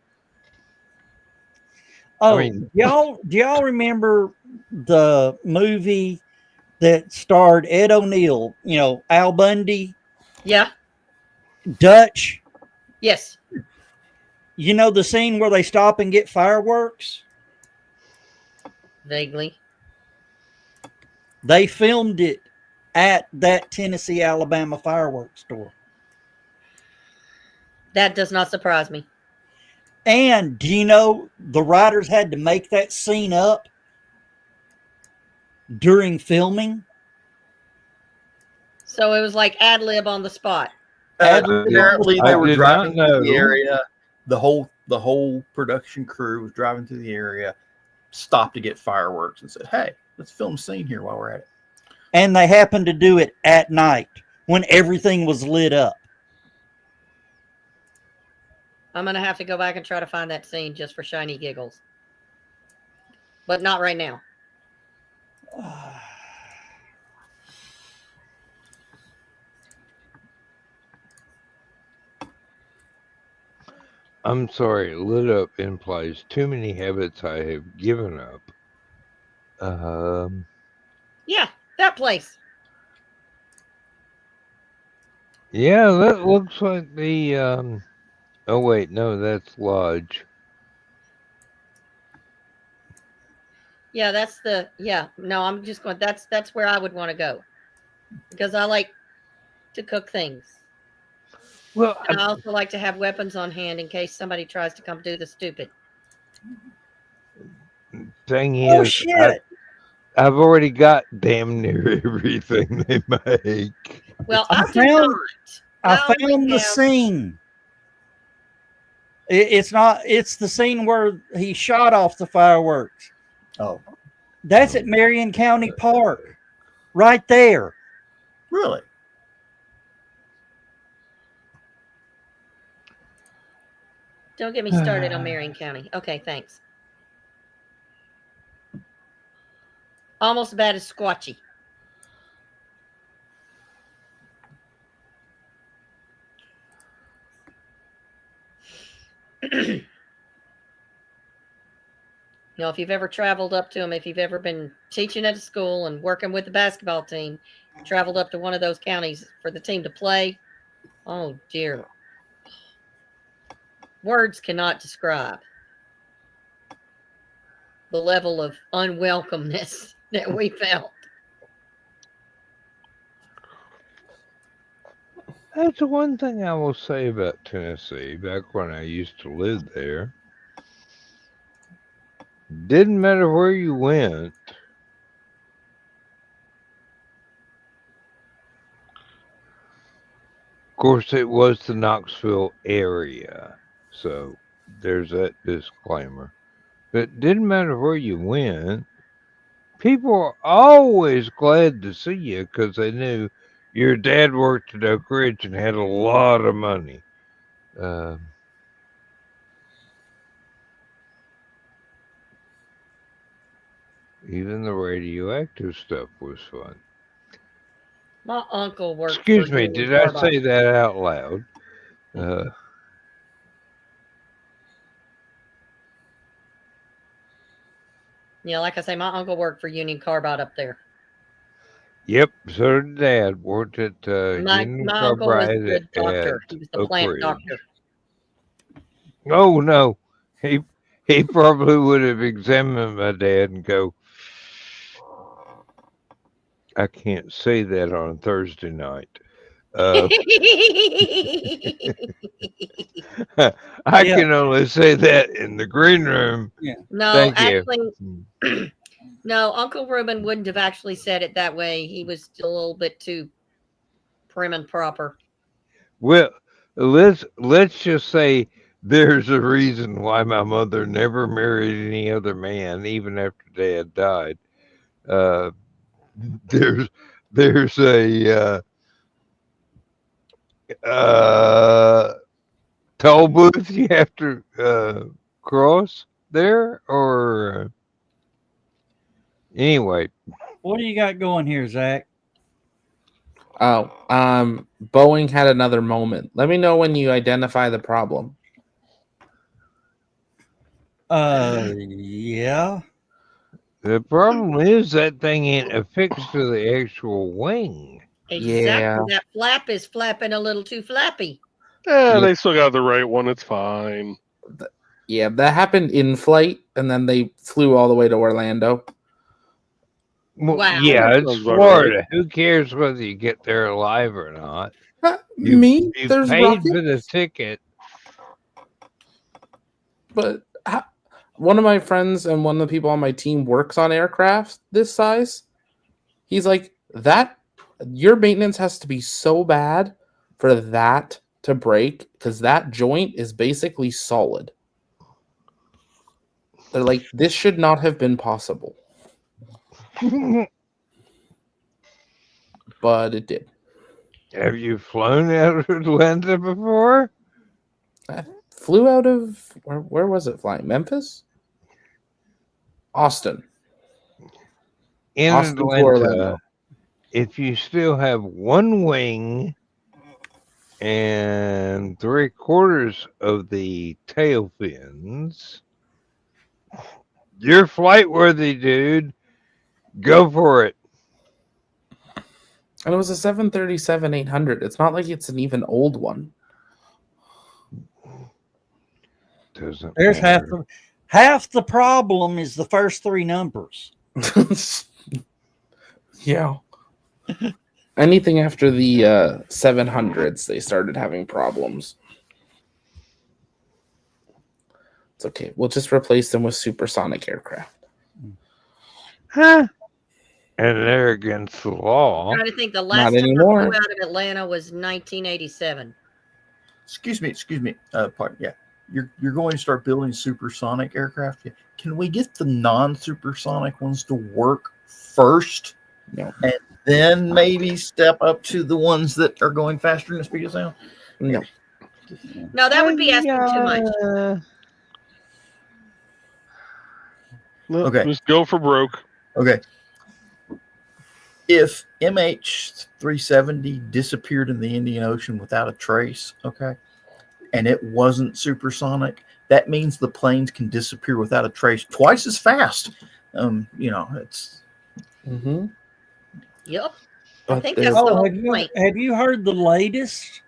Oh, mean- do y'all remember the movie that starred Ed O'Neill? You know, Al Bundy, Yeah. Dutch. Yes. You know the scene where they stop and get fireworks? Vaguely. They filmed it at that Tennessee, Alabama fireworks store. That does not surprise me. And do you know the writers had to make that scene up during filming? So it was like ad lib on the spot. Apparently, I they were did driving not through the know. area. The whole production crew was driving through the area, stopped to get fireworks, and said, "Hey, let's film a scene here while we're at it." And they happened to do it at night when everything was lit up. I'm going to have to go back and try to find that scene just for shiny giggles. But not right now. I'm sorry, lit up implies too many habits I have given up. Yeah, that place. Yeah, that looks like the oh wait, no, that's Lodge. Yeah, that's the no, I'm just going that's where I would want to go. Because I like to cook things. Well, And I also like to have weapons on hand in case somebody tries to come do the stupid. thing Oh, is, shit. I've already got damn near everything they make. Well, I I do found- not. I only found the have- scene. It's the scene where he shot off the fireworks. Oh, That's at Marion County Park. Right there. really? Don't get me started on Marion County. Okay, thanks. Almost as bad as Squatchy. You know, if you've ever traveled up to them, if you've ever been teaching at a school and working with the basketball team, traveled up to one of those counties for the team to play, oh dear. Words cannot describe the level of unwelcomeness that we felt. That's the one thing I will say about Tennessee back when I used to live there. Didn't matter where you went. Of course, it was the Knoxville area, so there's that disclaimer. But didn't matter where you went. People are always glad to see you because they knew your dad worked at Oak Ridge and had a lot of money. Even the radioactive stuff was fun. My uncle worked. Excuse for me, Union did I Carbide. say that out loud? Yeah, like I say, my uncle worked for Union Carbide up there. Yep, so did Dad. Worked at My Union uncle was Carbide the doctor. at He was the Oak plant Ridge. doctor. Oh no, he probably would have examined my dad and go, I can't say that on Thursday night. I Yeah. can only say that in the green room. No, Thank you. actually, no, Uncle Reuben wouldn't have actually said it that way. He was a little bit too prim and proper. Well, let's just say there's a reason why my mother never married any other man, even after Dad died. There's a toll booth you have to cross there, or anyway. What do you got going here, Zach? Oh, Boeing had another moment. Let me know when you identify the problem. Yeah. The problem is that thing ain't affixed to the actual wing. Exactly. Yeah. That flap is flapping a little too flappy. Yeah, Yeah. they still got the right one. It's fine. Yeah, that happened in flight, and then they flew all the way to Orlando. Well, Wow. yeah, That it's sounds about Florida. Who cares whether you get there alive or not? You There's paid rockets, for the ticket. but one of my friends and one of the people on my team works on aircraft this size. He's like, that your maintenance has to be so bad for that to break because that joint is basically solid. They're like, this should not have been possible. But it did. Have you flown out of Atlanta before? I flew out of where was it flying? Memphis? Austin. In Austin to Atlanta, Orlando. if you still have one wing and 3/4 of the tail fins, you're flight worthy, dude. Go for it. And it was a 737-800. It's not like it's an even old one. Doesn't There's matter. half the problem is the first three numbers. Yeah. Anything after the 700s, they started having problems. It's okay. We'll just replace them with supersonic aircraft. Huh? And they're against the law. I'm trying to think. The last time I anymore. flew out of Atlanta was 1987. Excuse me. Pardon. Yeah, you're going to start building supersonic aircraft. Can we get the non-supersonic ones to work first? No. And then maybe step up to the ones that are going faster than the speed of sound? No. No, that would be asking too much. No, Okay. just go for broke. Okay. If MH370 disappeared in the Indian Ocean without a trace, okay, and it wasn't supersonic, that means the planes can disappear without a trace twice as fast. It's Mm-hmm. Yep. I But think there's- that's the Oh, whole have point. you heard the latest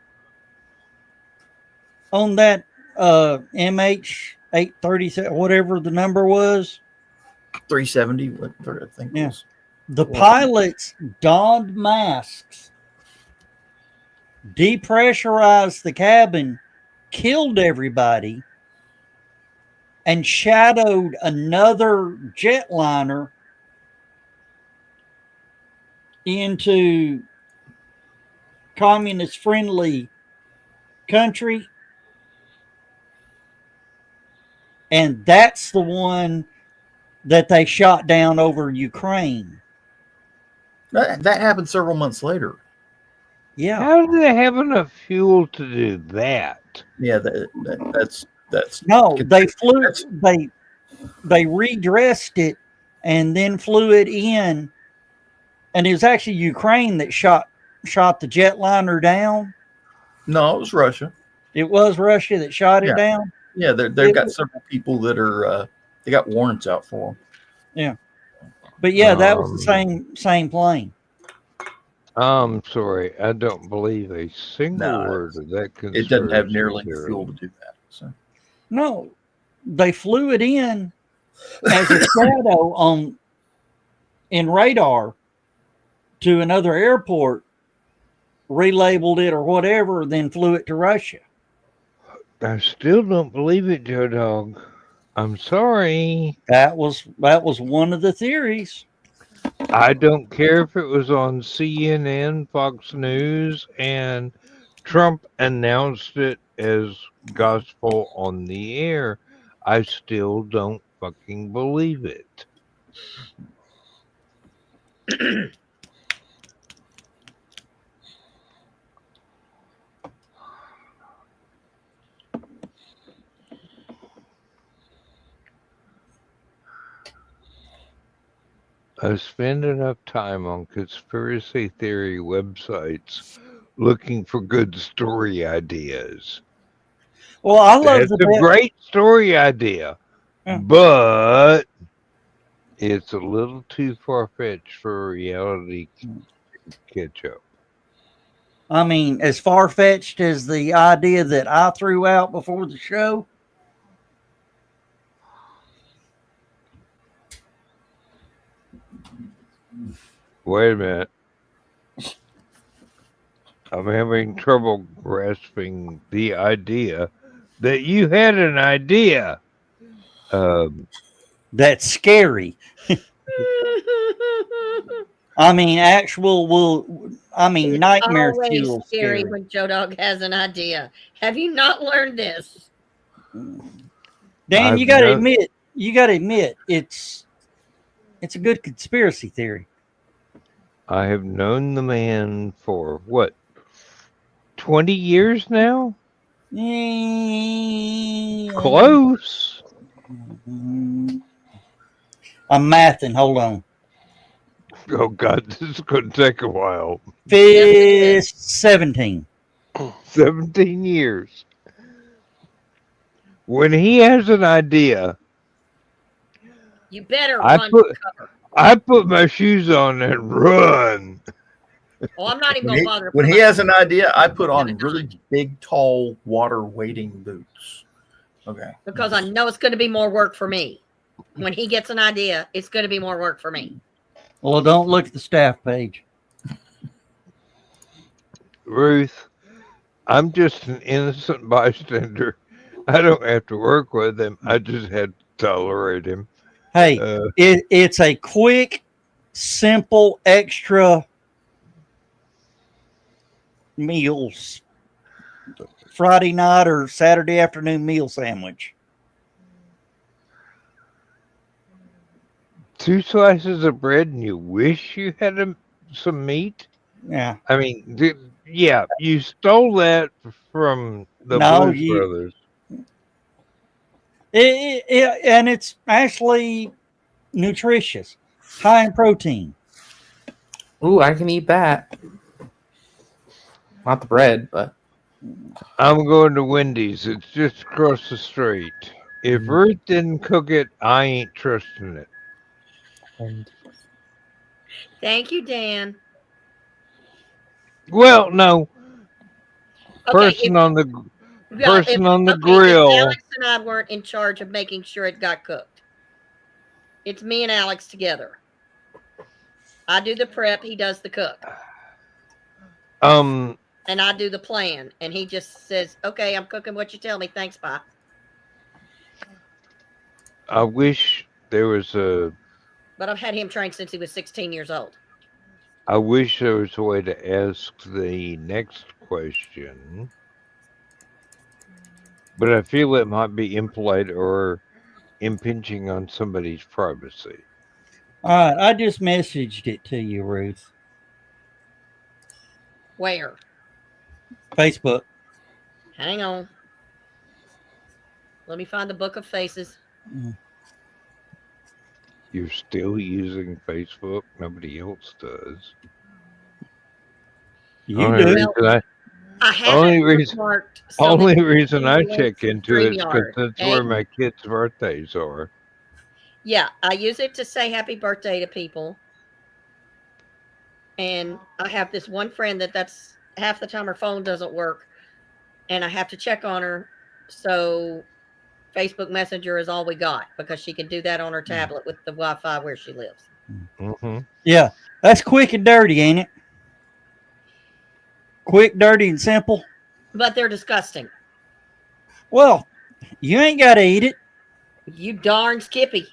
on that MH837, whatever the number was? 370. What I think Yeah. was. The Well- pilots donned masks, depressurized the cabin, killed everybody, and shadowed another jetliner into communist friendly country. And that's the one that they shot down over Ukraine. That happened several months later. Yeah. How do they have enough fuel to do that? Yeah, that's No, they flew That's- they redressed it and then flew it in, and it was actually Ukraine that shot the jetliner down. no, it was Russia. It was Russia that shot it Yeah. down. Yeah, they've got several people that are they got warrants out for them. But yeah, that was the same plane. I'm sorry, I don't believe a single No, word of that. It doesn't have conspiracy nearly enough theory. fuel to do that. So No, they flew it in as a shadow in radar to another airport, relabeled it or whatever, then flew it to Russia. I still don't believe it, Joe Dog. I'm sorry. That was one of the theories. I don't care if it was on CNN, Fox News, and Trump announced it as gospel on the air. I still don't fucking believe it. I spend enough time on conspiracy theory websites looking for good story ideas. Well, I love That's a great story idea, Yeah. but it's a little too far-fetched for reality to catch up. I mean, as far-fetched as the idea that I threw out before the show. Wait a minute. I'm having trouble grasping the idea that you had an idea. That's scary. I mean, nightmare Always fuel scary scary. when Joe Dog has an idea. Have you not learned this? Dan, I've you got to known- admit, it's a good conspiracy theory. I have known the man for what, 20 years now? Close. I'm mathing. Hold on. Oh God, this is going to take a while. 17. 17 years. When he has an idea, You better I run put- for cover. I put my shoes on and run. Oh, I'm not even going to bother. when put he my- has an idea, I put on really big, tall, water-wading boots. Okay. because I know it's going to be more work for me. When he gets an idea, it's going to be more work for me. Well, don't look at the staff page. Ruth, I'm just an innocent bystander. I don't have to work with him. I just had to tolerate him. Hey, it's a quick, simple, extra meals. Friday night or Saturday afternoon meal sandwich. 2 slices of bread and you wish you had some meat? Yeah. I mean, yeah, you stole that from the No, Blues Brothers. And it's actually nutritious, high in protein. Ooh, I can eat that. Not the bread, but I'm going to Wendy's. It's just across the street. If Ruth didn't cook it, I ain't trusting it. Thank you, Dan. Well, no. Okay, Person on the well, person on the if grill. Alex and I weren't in charge of making sure it got cooked. It's me and Alex together. I do the prep, he does the cook. And I do the plan, and he just says, "Okay, I'm cooking what you tell me. Thanks, bye." I wish there was a. But I've had him trained since he was 16 years old. I wish there was a way to ask the next question, but I feel it might be impolite or impinging on somebody's privacy. All right, I just messaged it to you, Ruth. Where? Facebook. Hang on. Let me find the book of faces. You're still using Facebook? Nobody else does. You do. I have only reason I links check to into it is because StreamYard, that's okay? where my kids' birthdays are. Yeah, I use it to say happy birthday to people. And I have this one friend that's half the time her phone doesn't work, and I have to check on her. So Facebook Messenger is all we got because she can do that on her tablet with the Wi-Fi where she lives. Mm-hmm. Yeah, that's quick and dirty, ain't it? Quick, dirty, and simple. But they're disgusting. Well, you ain't got to eat it. You darn Skippy.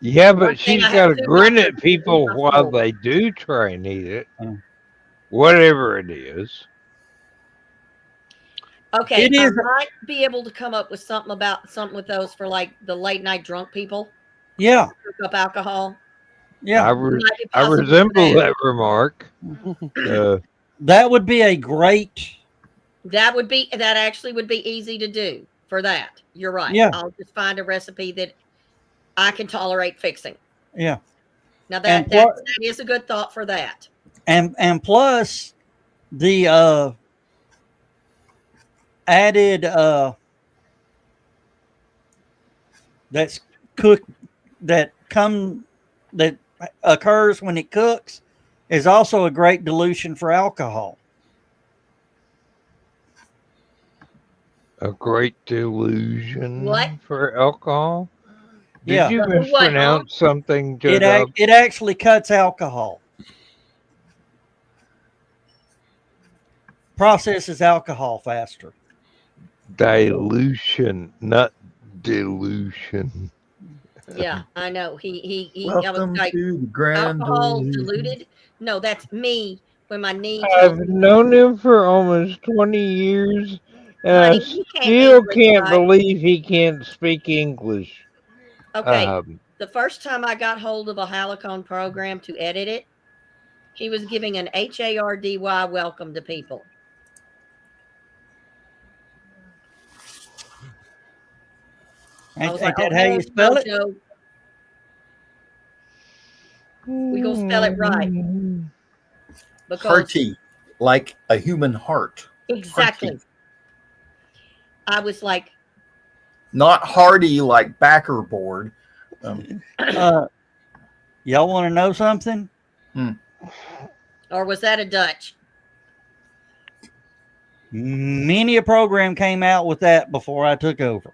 Yeah, but she's got to grin at people while they do try and eat it. Whatever it is. Okay, It is. I might be able to come up with something with those for like the late night drunk people. Yeah. Cook up alcohol. Yeah. I resemble that remark. That would be a great. That actually would be easy to do for that. You're right. Yeah. I'll just find a recipe that I can tolerate fixing. Yeah. Now that is a good thought for that. And plus the added that's cooked that occurs when it cooks is also a great dilution for alcohol. A great delusion What? for alcohol? Yeah. Did you mispronounce something, Joe? It actually cuts alcohol. Processes alcohol faster. Dilution, not dilution. Yeah, I know. He Welcome I was like, to the grand alcohol delusion. diluted. No, that's me when my knee. I've known him for almost 20 years, and Honey, I he can't still English, can't right? believe he can't speak English. Okay, the first time I got hold of a Halicone program to edit it, he was giving an HARDY welcome to people. Ain't that how you spell it? We gonna spell it right. Because Hearty, like a human heart. Exactly. Hearty. I was like, not hardy like backer board. Y'all want to know something? Or was that a Dutch? Many a program came out with that before I took over.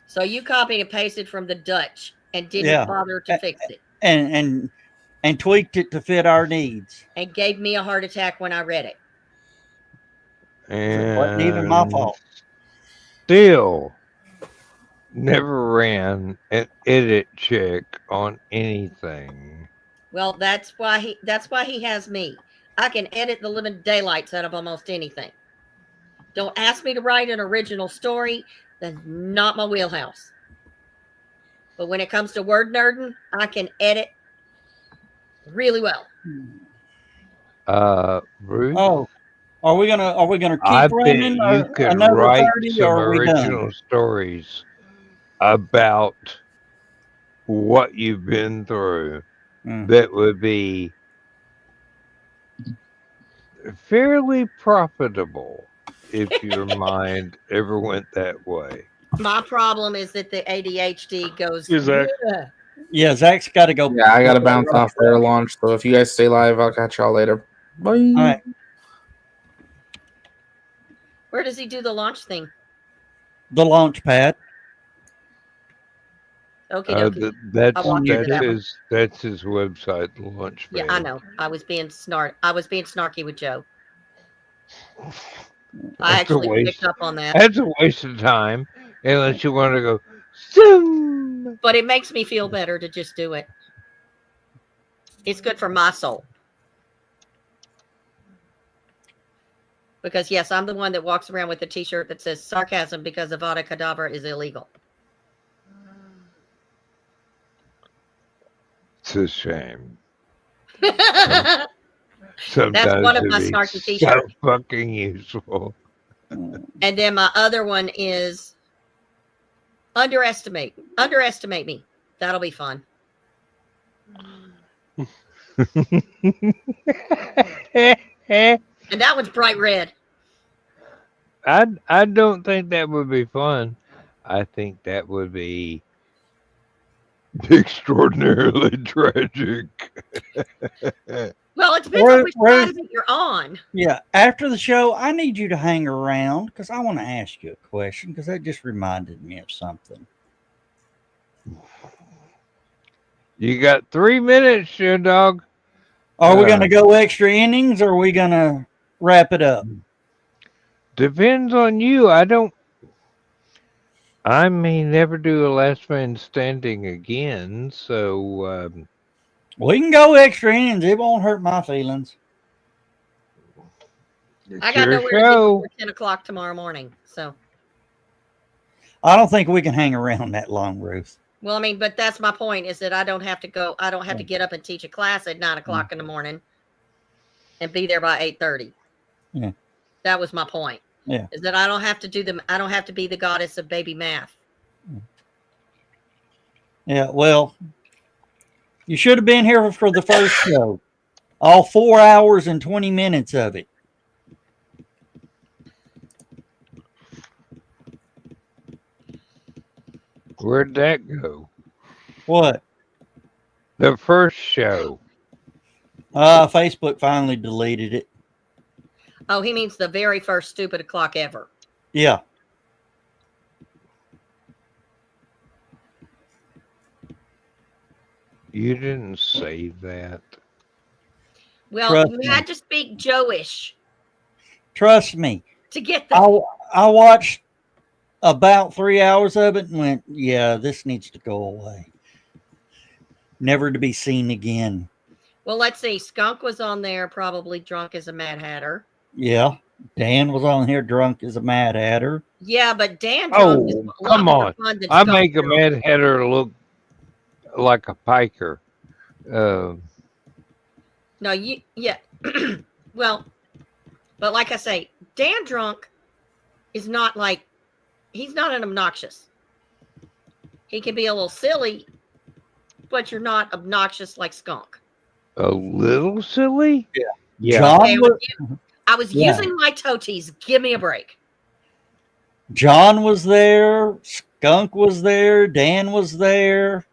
So you copied and pasted from the Dutch and didn't bother to fix it. And tweaked it to fit our needs. And gave me a heart attack when I read it. And it wasn't even my fault. Still never ran an edit check on anything. Well, that's why he has me. I can edit the living daylights out of almost anything. Don't ask me to write an original story. That's not my wheelhouse. But when it comes to word nerding, I can edit really well. Bruce? Oh, Are we gonna I keep bet running you could another write 30 some or are we original done? stories about what you've been through Mm. that would be fairly profitable if your mind ever went that way. My problem is that the ADHD goes. Is that "Yeah." Yeah, Zach's got to go. Yeah, I gotta bounce off for a launch. So if you guys stay live, I'll catch y'all later. Bye. All right. Where does he do the launch thing? The launch pad. Okay, dokie. That's I'll walk into that one. that's his website, Launchpad. Yeah, I know. I was being snarky with Joe. I That's a actually waste. picked up on that. That's a waste of time unless you want to go zoom. But it makes me feel better to just do it. It's good for my soul. Because yes, I'm the one that walks around with a t-shirt that says sarcasm because Avada Kedavra is illegal. It's a shame. That's Sometimes one of it'd my be snarky so t-shirts. fucking useful. And then my other one is underestimate me. That'll be fun. And that one's bright red. I don't think that would be fun. I think that would be extraordinarily tragic. Well, it depends on which side of it you're on. Yeah, after the show, I need you to hang around because I want to ask you a question because that just reminded me of something. You got 3 minutes, Show Dog. Are we going to go extra innings or are we going to wrap it up? Depends on you. I may never do a last man standing again, so We can go extra innings. It won't hurt my feelings. I got your nowhere to show. be before 10 o'clock tomorrow morning. So, I don't think we can hang around that long, Ruth. well, I mean, but that's my point is that I don't have to go. I don't have to get up and teach a class at 9 o'clock in the morning and be there by 8:30. Yeah. That was my point. Yeah. Is that I don't have to do them. I don't have to be the goddess of baby math. Yeah, well, you should have been here for the first show. All 4 hours and 20 minutes of it. Where'd that go? What? The first show. Facebook finally deleted it. Oh, he means the very first stupid o'clock ever. Yeah. You didn't save that. Well, Trust you me. had to speak Joe-ish Trust me. to get that. I watched about 3 hours of it and went, yeah, this needs to go away. Never to be seen again. Well, let's see. Skunk was on there, probably drunk as a Mad Hatter. Yeah. Dan was on here drunk as a Mad Hatter. Yeah, but Dan drunk is a lot Come more on. fun than I Skunk make a drunk. Mad Hatter look like a piker. No, yeah. Well, but like I say, Dan drunk is not like, he's not an obnoxious. He can be a little silly, but you're not obnoxious like Skunk. A little silly? Yeah. Yeah. John Okay, was, I was Yeah. using my toties. Give me a break. John was there. Skunk was there. Dan was there.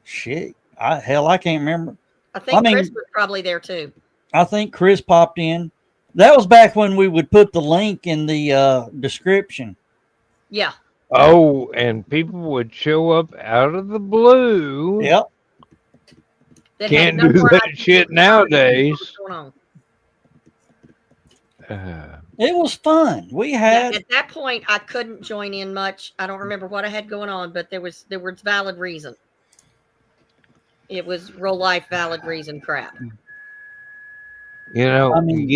Shit. I can't remember. I think mean- Chris was probably there too. I think Chris popped in. That was back when we would put the link in the description. Yeah. Oh, and people would show up out of the blue. Yep. That Can't had no do more that idea shit what was nowadays. going on. It was fun. We Yeah, had at that point, I couldn't join in much. I don't remember what I had going on, but there was valid reason. It was real life valid reason crap. You know, I mean-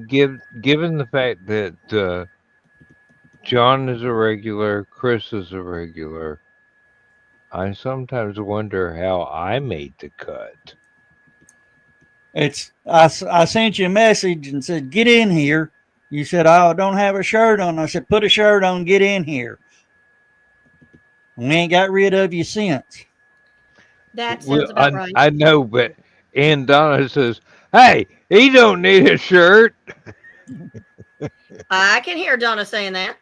given the fact that John is a regular, Chris is a regular, I sometimes wonder how I made the cut. I sent you a message and said, get in here. You said, oh, I don't have a shirt on. I said, put a shirt on, get in here. We ain't got rid of you since. That Well, sounds about right. I know, but Aunt Donna says, "Hey, he don't need a shirt." I can hear Donna saying that.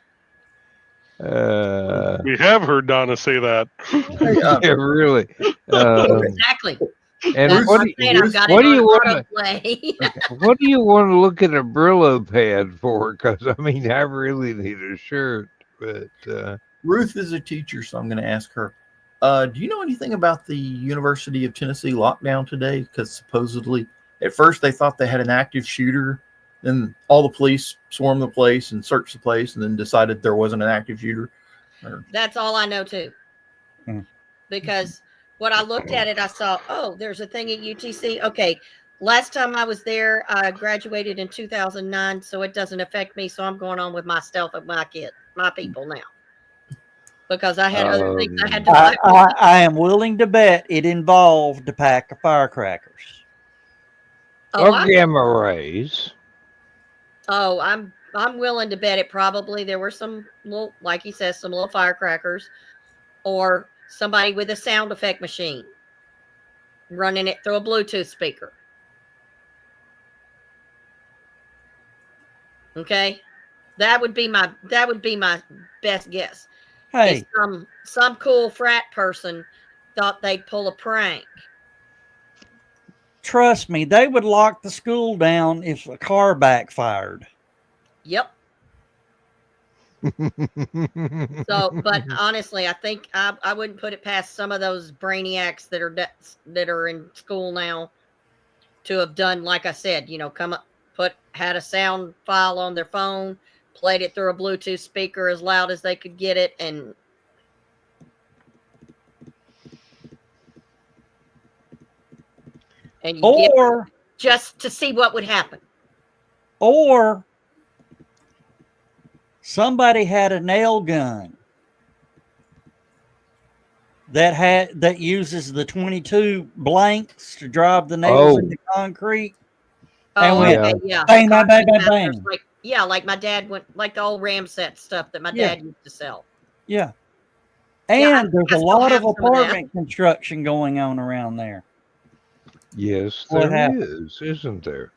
We have heard Donna say that. Yeah, really. Exactly. And That's what what do, I'm saying. I've got what it do you on want to autoplay. what do you want to look at a Brillo pad for? Because I mean, I really need a shirt, but Ruth is a teacher, so I'm going to ask her. Do you know anything about the University of Tennessee lockdown today? Because supposedly, at first they thought they had an active shooter, then all the police swarmed the place and searched the place, and then decided there wasn't an active shooter. That's all I know too. Because when I looked at it, I saw, oh, there's a thing at UTC. Okay, last time I was there, I graduated in 2009, so it doesn't affect me. So I'm going on with my stuff and my people now. Because I had other things I had to fight with. I am willing to bet it involved a pack of firecrackers. or gamma rays. Oh, I'm willing to bet it probably there were some little, like he says, some little firecrackers, or somebody with a sound effect machine running it through a Bluetooth speaker. Okay, that would be my best guess. Hey, Some cool frat person thought they'd pull a prank. trust me, they would lock the school down if a car backfired. Yep. So, but honestly, I think I wouldn't put it past some of those brainiacs that are in school now to have done, like I said, come up, had a sound file on their phone, played it through a Bluetooth speaker as loud as they could get it, and or just to see what would happen. Or somebody had a nail gun that uses the 22 blanks to drive the nails into concrete. Oh, and okay, yeah. Bang, bang, bang, bang, bang. Like my dad went, like the old Ramset stuff that my dad used to sell. Yeah. Yeah, And there's a lot of apartment construction going on around there. Yes, What there happened? is, isn't there?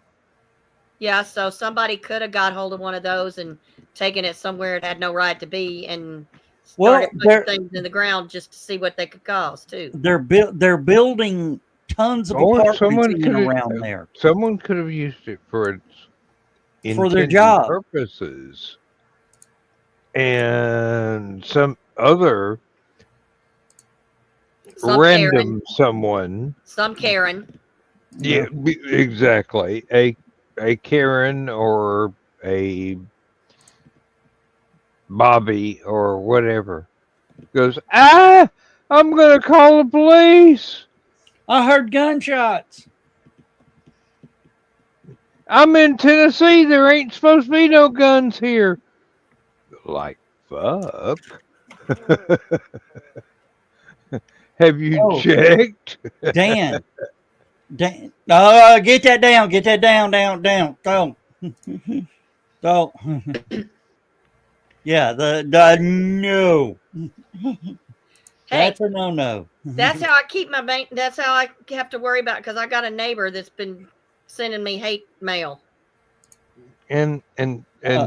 Yeah, so somebody could have got hold of one of those and taken it somewhere it had no right to be, and started putting things in the ground just to see what they could cause too. They're building tons of apartments around there. Someone could have used it for their job purposes, and some other random someone, some Karen. Yeah, exactly. A Karen or a Bobby or whatever goes, I'm going to call the police. I heard gunshots. I'm in Tennessee. There ain't supposed to be no guns here. Like, fuck. Have you checked? Dan. Get that down. Get that down. Don't. Yeah, the no. That's a no. That's how I keep my bank. That's how I have to worry about, because I got a neighbor that's been sending me hate mail. And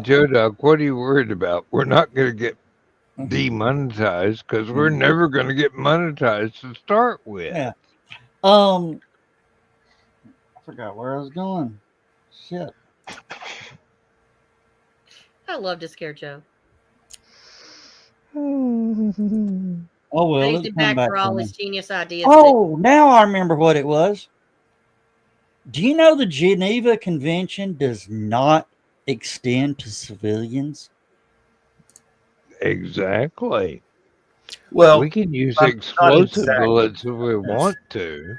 Joe Dog, what are you worried about? We're not going to get demonetized because we're never going to get monetized to start with. Yeah. I forgot where I was going. Shit. I love to scare Joe. Oh well, Praise him back for all his genius ideas. Oh, now I remember what it was. Do you know the Geneva Convention does not extend to civilians? Exactly. Well, we can use explosive bullets if we want to.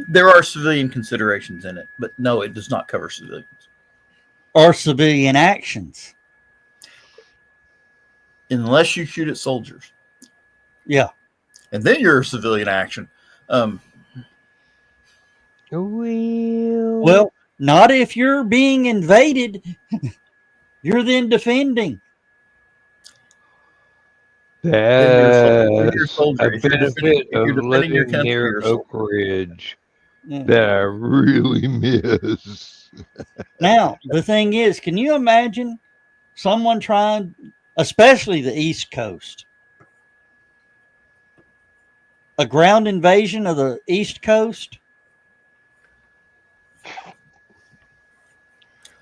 There are civilian considerations in it, but no, it does not cover civilians. Or civilian actions. Unless you shoot at soldiers. Yeah. And then you're a civilian action. Well, not if you're being invaded. You're then defending. Then you're a that's soldier. a If you're defending, benefit if you're of defending your living country, near you're a Oak soldier. Ridge Yeah. that I really miss. Now, the thing is, can you imagine someone trying, especially the East Coast, a ground invasion of the East Coast?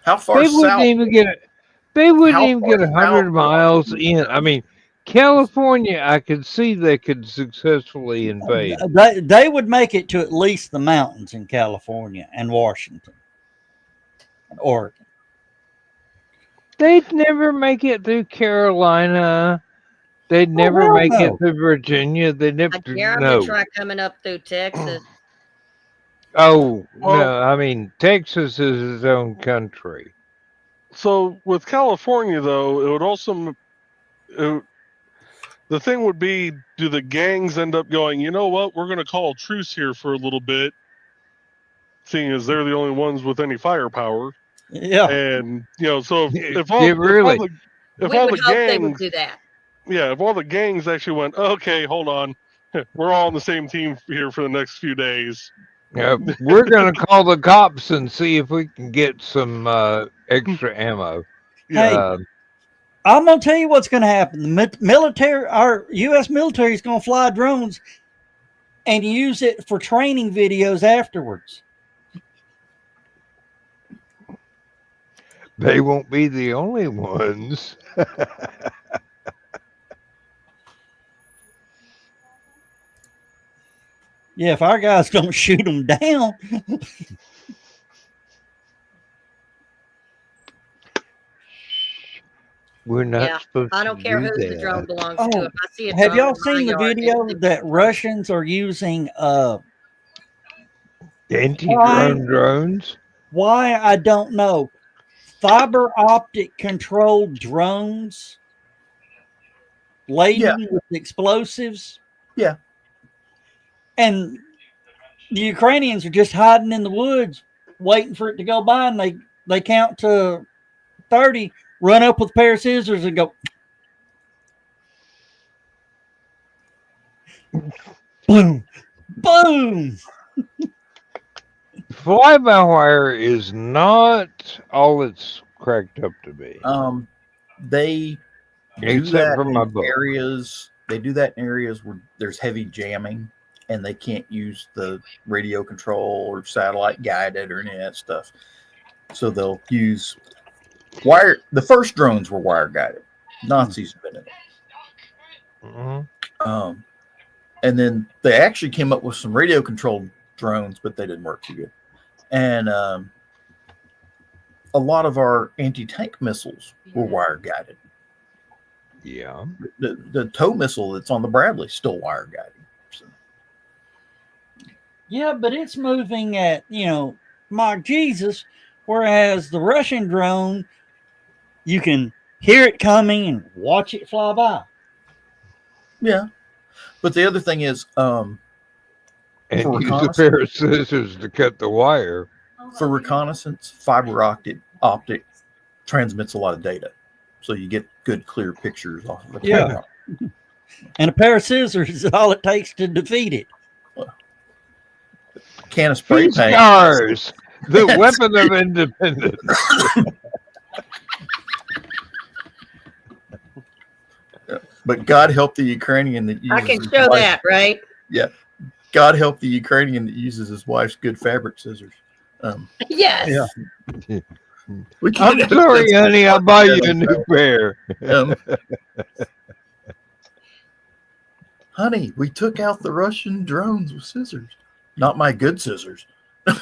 How far They wouldn't south? even get it. They wouldn't How even far get 100 south? miles in. I mean, California, I could see they could successfully invade. They would make it to at least the mountains in California and Washington and Oregon. They'd never make it through Carolina. They'd never hell make it no. through Virginia. They never I dare them no. to try coming up through Texas. Oh Well- no! I mean, Texas is its own country. So with California, though, it would also the thing would be: do the gangs end up going? You know what? We're going to call a truce here for a little bit, seeing as they're the only ones with any firepower. Yeah. And so if all, Yeah, really. if We all would the hope they would gangs, do that. yeah, if all the gangs actually went, okay, hold on, we're all on the same team here for the next few days. We're going to call the cops and see if we can get some extra ammo. Hey, I'm going to tell you what's going to happen. The military, our U.S. military is going to fly drones and use it for training videos afterwards. They won't be the only ones. Yeah, if our guys don't shoot them down. We're not Yeah, supposed I don't to care do who the that. drone belongs Oh, to. If I see a Have drone y'all in my seen the yard, video it's- that Russians are using Anti-drone drones? why I don't know. Fiber optic controlled drones laden with explosives. Yeah. And the Ukrainians are just hiding in the woods waiting for it to go by, and they count to 30, run up with a pair of scissors and go boom, boom. Fly-by-wire is not all it's cracked up to be. They do Except that for my in book. areas. They do that in areas where there's heavy jamming and they can't use the radio control or satellite guided or any of that stuff. So they'll use wire. The first drones were wire guided. Nazis invented it. Mhm. And then they actually came up with some radio controlled drones, but they didn't work too good. And a lot of our anti-tank missiles were wire guided. Yeah. The tow missile that's on the Bradley still wire guided. So. Yeah, but it's moving at, my Jesus, whereas the Russian drone, you can hear it coming and watch it fly by. Yeah. But the other thing is, And for use a reconnaissance, pair of scissors to cut the wire. for reconnaissance, fiber optic transmits a lot of data. So you get good, clear pictures off of the camera. And a pair of scissors is all it takes to defeat it. Can of spray paint. Scars, the weapon of independence. But God help the Ukrainian that uses I can his show wife- that, right? Yeah. God help the Ukrainian that uses his wife's good fabric scissors. Yes. Yeah. We I'm can't- sorry, honey. I'll buy you a new pair. Honey, we took out the Russian drones with scissors. Not my good scissors. You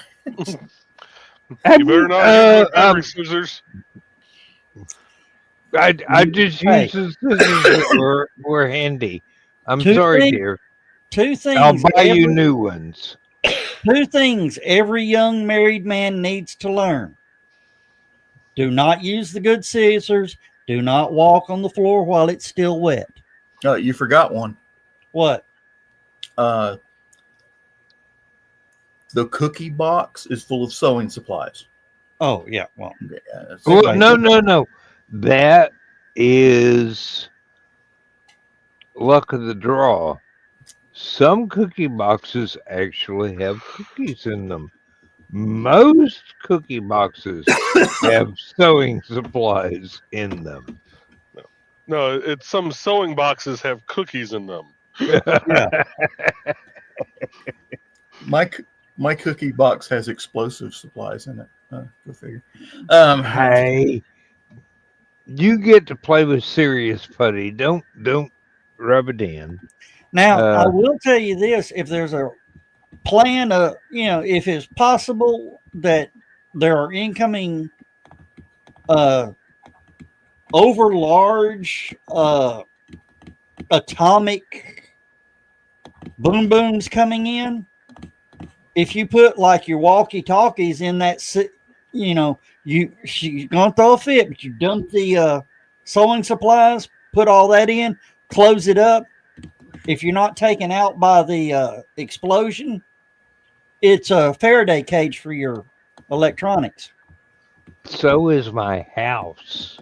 better not use the fabric scissors. I just Hey. used the scissors that were handy. I'm Two sorry, things- dear. Two things. I'll buy you every- new ones. Two things every young married man needs to learn. Do not use the good scissors. Do not walk on the floor while it's still wet. Oh, you forgot one. What? The cookie box is full of sewing supplies. Oh yeah, well, Yeah, Well, Anyway. no. That is luck of the draw. Some cookie boxes actually have cookies in them. Most cookie boxes have sewing supplies in them. No, it's some sewing boxes have cookies in them. my cookie box has explosive supplies in it. Go figure. Hey, you get to play with serious putty. Don't rub it in. now I will tell you this: if there's a plan, if it's possible that there are incoming over large atomic boom booms coming in, if you put like your walkie talkies in that, she's gonna throw a fit, but you dump the sewing supplies, put all that in, close it up. If you're not taken out by the explosion, it's a Faraday cage for your electronics. So is my house.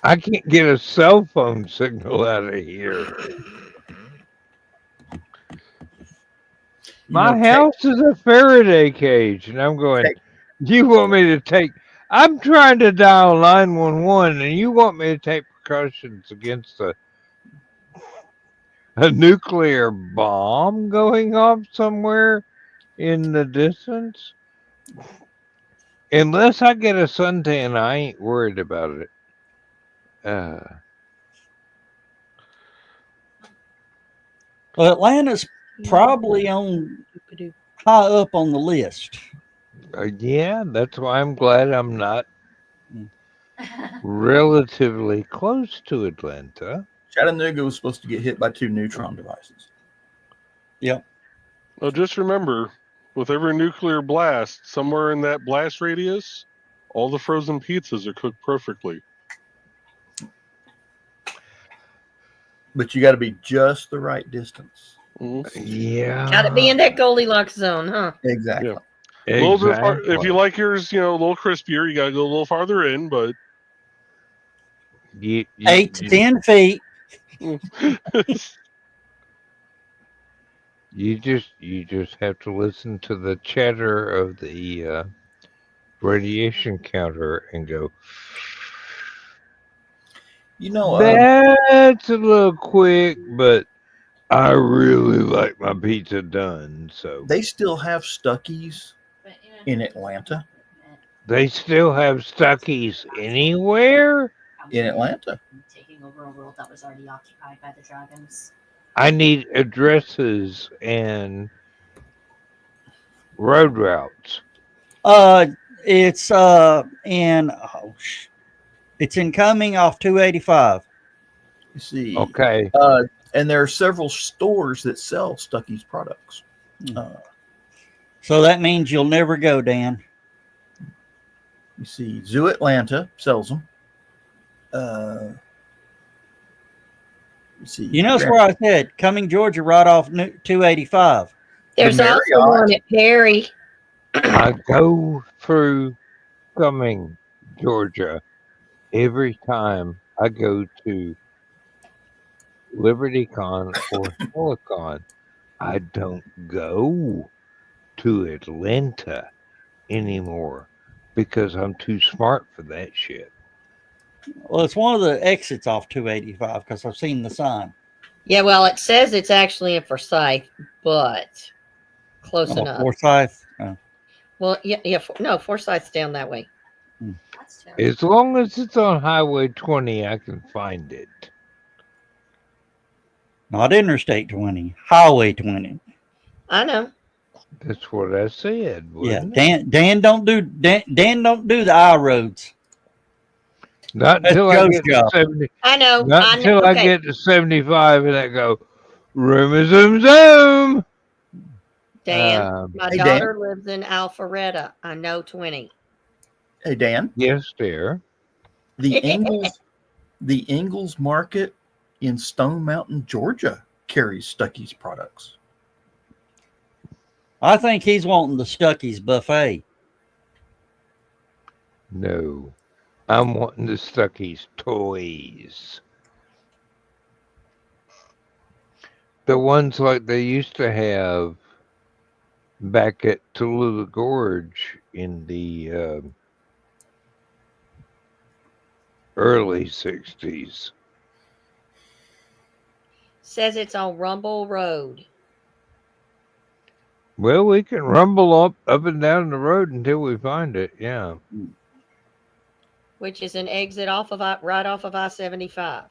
I can't get a cell phone signal out of here. My house is a Faraday cage, and I'm going, you want me to take... I'm trying to dial 911, and you want me to take precautions against a nuclear bomb going off somewhere in the distance? Unless I get a suntan, I ain't worried about it. Well, Atlanta's probably on high up on the list. Yeah, that's why I'm glad I'm not relatively close to Atlanta. Chattanooga was supposed to get hit by 2 neutron devices. Yep. Well, just remember, with every nuclear blast, somewhere in that blast radius, all the frozen pizzas are cooked perfectly. But you got to be just the right distance. Yeah. Got to be in that Goldilocks zone, huh? Exactly. Yeah. A little bit far, if you like yours, a little crispier, you got to go a little farther in, but 8 to 10 feet. You just have to listen to the chatter of the radiation counter and go, that's a little quick, but I really like my pizza done. So they still have Stuckey's in Atlanta. They still have Stuckey's anywhere in Atlanta. Taking over a world that was already occupied by the dragons. I need addresses and road routes. It's it's incoming off 285. You see. Okay. And there are several stores that sell Stuckey's products. So that means you'll never go, Dan. You see, Zoo Atlanta sells them. That's where I said Cumming, Georgia, right off 285. There's also one at Perry. I go through Cumming, Georgia, every time I go to LibertyCon or Silicon. I don't go to Atlanta anymore because I'm too smart for that shit. Well, it's one of the exits off 285 because I've seen the sign. Yeah, well, it says it's actually in Forsyth, but close enough. Forsyth? Oh. Well, no, Forsyth's down that way. As long as it's on Highway 20, I can find it. Not Interstate 20, Highway 20. I know. That's what I said. Yeah, Dan don't do the I roads. Not until I get to 70. I know. Not until I get to 75 and I go, room zoom zoom. Dan, my daughter lives in Alpharetta. I know 20. Hey, Dan. Yes, dear. The Ingalls Market in Stone Mountain, Georgia carries Stuckey's products. I think he's wanting the Stuckey's buffet. No, I'm wanting the Stuckey's toys. The ones like they used to have back at Tallulah Gorge in the early 60s. Says it's on Rumble Road. Well, we can rumble up and down the road until we find it. Yeah. Which is an exit right off of I-75.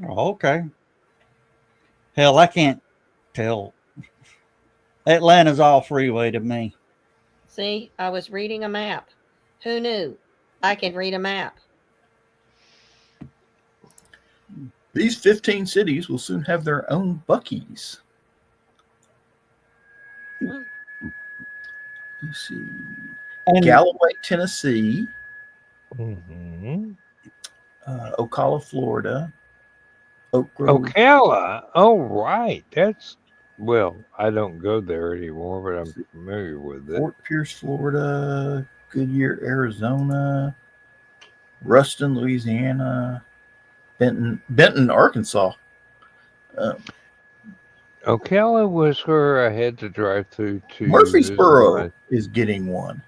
Oh, okay. Hell, I can't tell. Atlanta's all freeway to me. See, I was reading a map. Who knew? I can read a map. These 15 cities will soon have their own Buc-ee's. Let's see. And Galloway, Tennessee. Mm-hmm. Ocala, Florida. Oak Grove. Ocala. Oh, right. That's, well, I don't go there anymore, but I'm familiar with it. Fort Pierce, Florida. Goodyear, Arizona. Ruston, Louisiana. Benton, Arkansas. Ocala was where I had to drive through to Murfreesboro is getting one.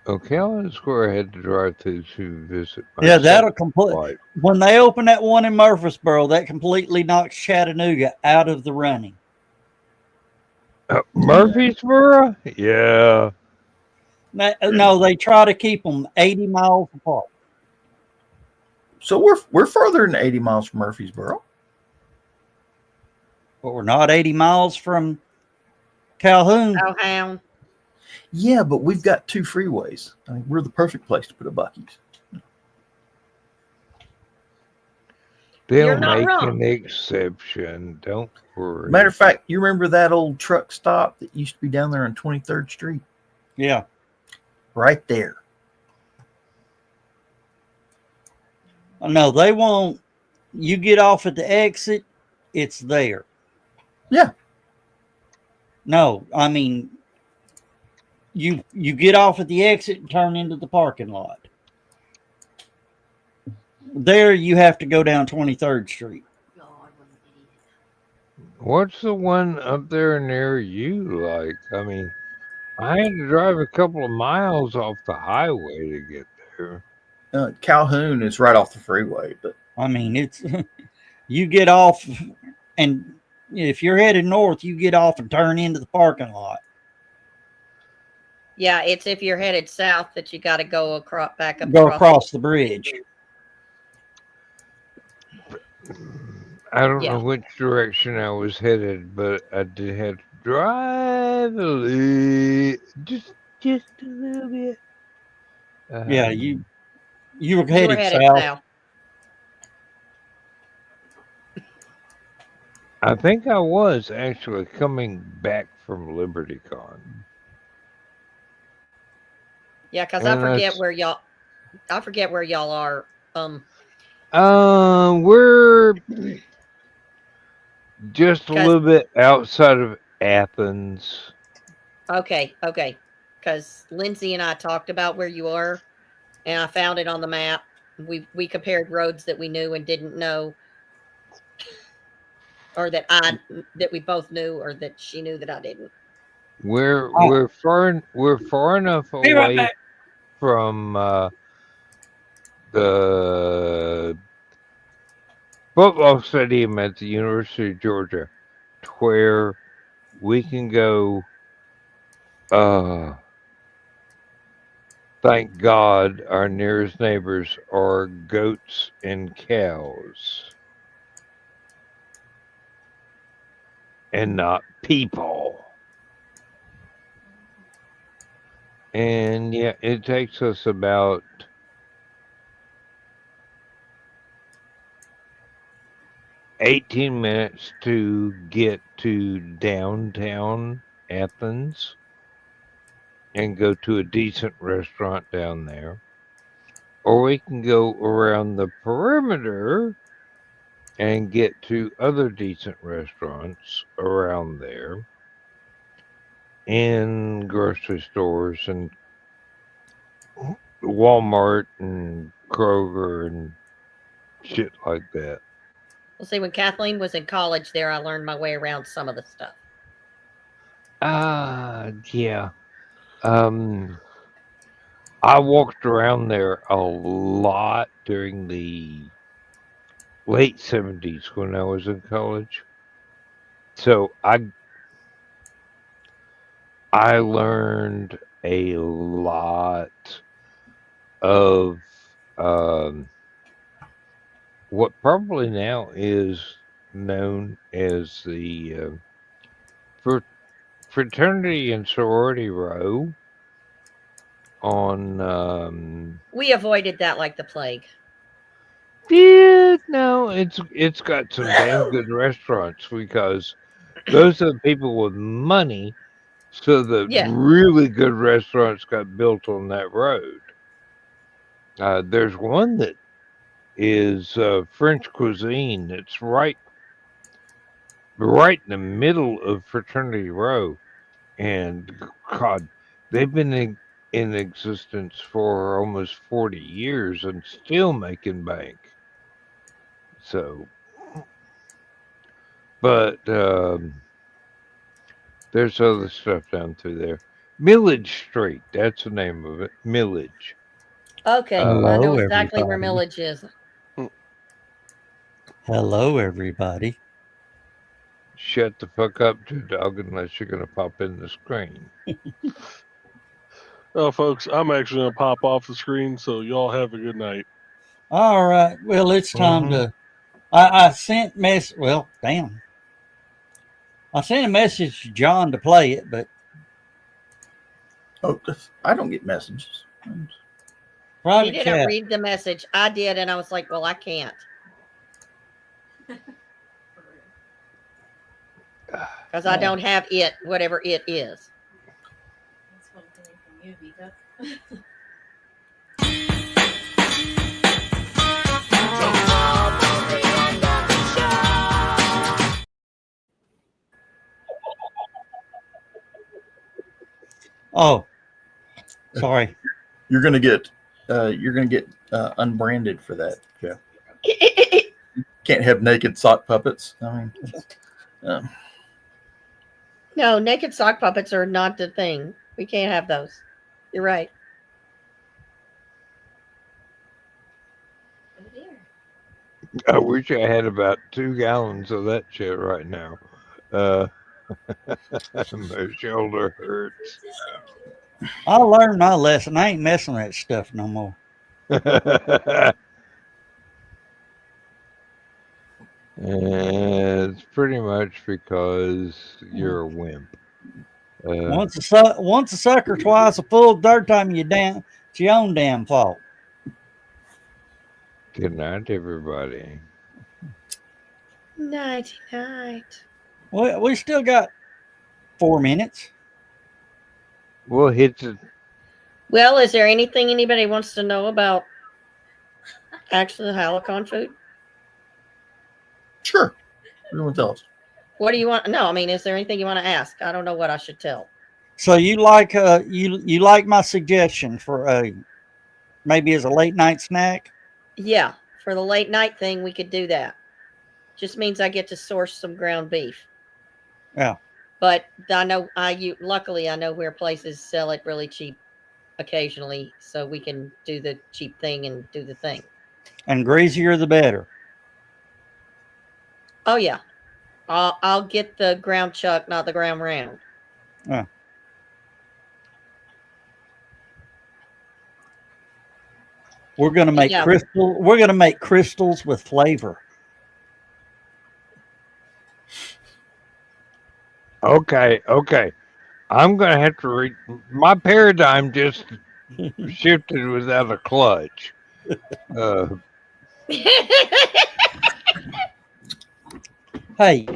Ocala is where I had to drive through to visit my yeah, that'll second complete. wife. When they open that one in Murfreesboro, that completely knocks Chattanooga out of the running. Murfreesboro? Yeah. No, they try to keep them 80 miles apart. So we're further than 80 miles from Murfreesboro. But we're not 80 miles from Calhoun. Calhoun. Yeah, but we've got two freeways. I mean, we're the perfect place to put a Buc-ee's. They'll You're not make wrong. an exception. Don't worry. Matter of fact, you remember that old truck stop that used to be down there on 23rd Street? Yeah. Right there. No, they won't. You get off at the exit, it's there. Yeah. No, I mean, you get off at the exit and turn into the parking lot. There, you have to go down 23rd Street. What's the one up there near you like? I mean, I had to drive a couple of miles off the highway to get there. Calhoun is right off the freeway, but I mean, it's you get off, and if you're headed north, you get off and turn into the parking lot. Yeah, it's if you're headed south that you got to go back up. Go across the bridge. I don't Yeah. know which direction I was headed, but I did have to drive just a little bit. Yeah, you were You headed, were headed south. south. I think I was actually coming back from LibertyCon. Yeah, because And I forget where y'all are. We're just a 'Cause- little bit outside of Athens. Okay. Because Lindsay and I talked about where you are, and I found it on the map. We compared roads that we knew and didn't know, or that we both knew, or that she knew that I didn't. We're far enough Be right away back. from the football stadium at the University of Georgia to where we can go. Thank God our nearest neighbors are goats and cows and not people. And yeah, it takes us about 18 minutes to get to downtown Athens and go to a decent restaurant down there. Or we can go around the perimeter and get to other decent restaurants around there, and grocery stores and Walmart and Kroger and shit like that. Well, see, when Kathleen was in college there, I learned my way around some of the stuff. Yeah. I walked around there a lot during the late 70s when I was in college. So I learned a lot of what probably now is known as the fraternity and sorority row on We avoided that like the plague. yeah, no, it's got some damn good restaurants because those are the people with money. So the Yeah. really good restaurants got built on that road. There's one that is French cuisine. It's right in the middle of Fraternity Row, and God, they've been in existence for almost 40 years and still making bank. So, but there's other stuff down through there. Millage Street, that's the name of it. Millage. Okay, I Hello, know exactly where everybody. Millage is. Hello, everybody. Shut the fuck up, Dog, unless you're gonna pop in the screen. Oh, folks, I'm actually going to pop off the screen, so y'all have a good night. All right. Well, it's time to. I sent Well, damn. I sent a message to John to play it, but Oh, I don't get messages. He private didn't chat. read the message. I did, and I was like, well, I can't. Because I don't have it, whatever it is. That's one thing from you, Vita. Oh, sorry. You're gonna get unbranded for that, Jeff. Can't have naked sock puppets. I mean, No, naked sock puppets are not the thing. We can't have those. You're right. Oh dear. I wish I had about 2 gallons of that shit right now. My shoulder hurts. I learned my lesson. I ain't messing with that stuff no more. It's pretty much because you're a wimp. Once a sucker, twice a fool. Third time you damn, it's your own damn fault. Good night, everybody. Nighty night. We still got 4 minutes. We'll hit the. Well, is there anything anybody wants to know about actually the Halcon food? sure. What do you want to tell us? What do you want? No, I mean, is there anything you want to ask? I don't know what I should tell. So you like you like my suggestion for maybe as a late night snack? Yeah, for the late night thing, we could do that. Just means I get to source some ground beef. Yeah. But luckily I know where places sell it really cheap occasionally, so we can do the cheap thing and do the thing. And greasier the better. Oh yeah, I'll get the ground chuck, not the ground round. Yeah. We're gonna make We're gonna make crystals with flavor. Okay. I'm gonna have to read. My paradigm just shifted without a clutch. Hey,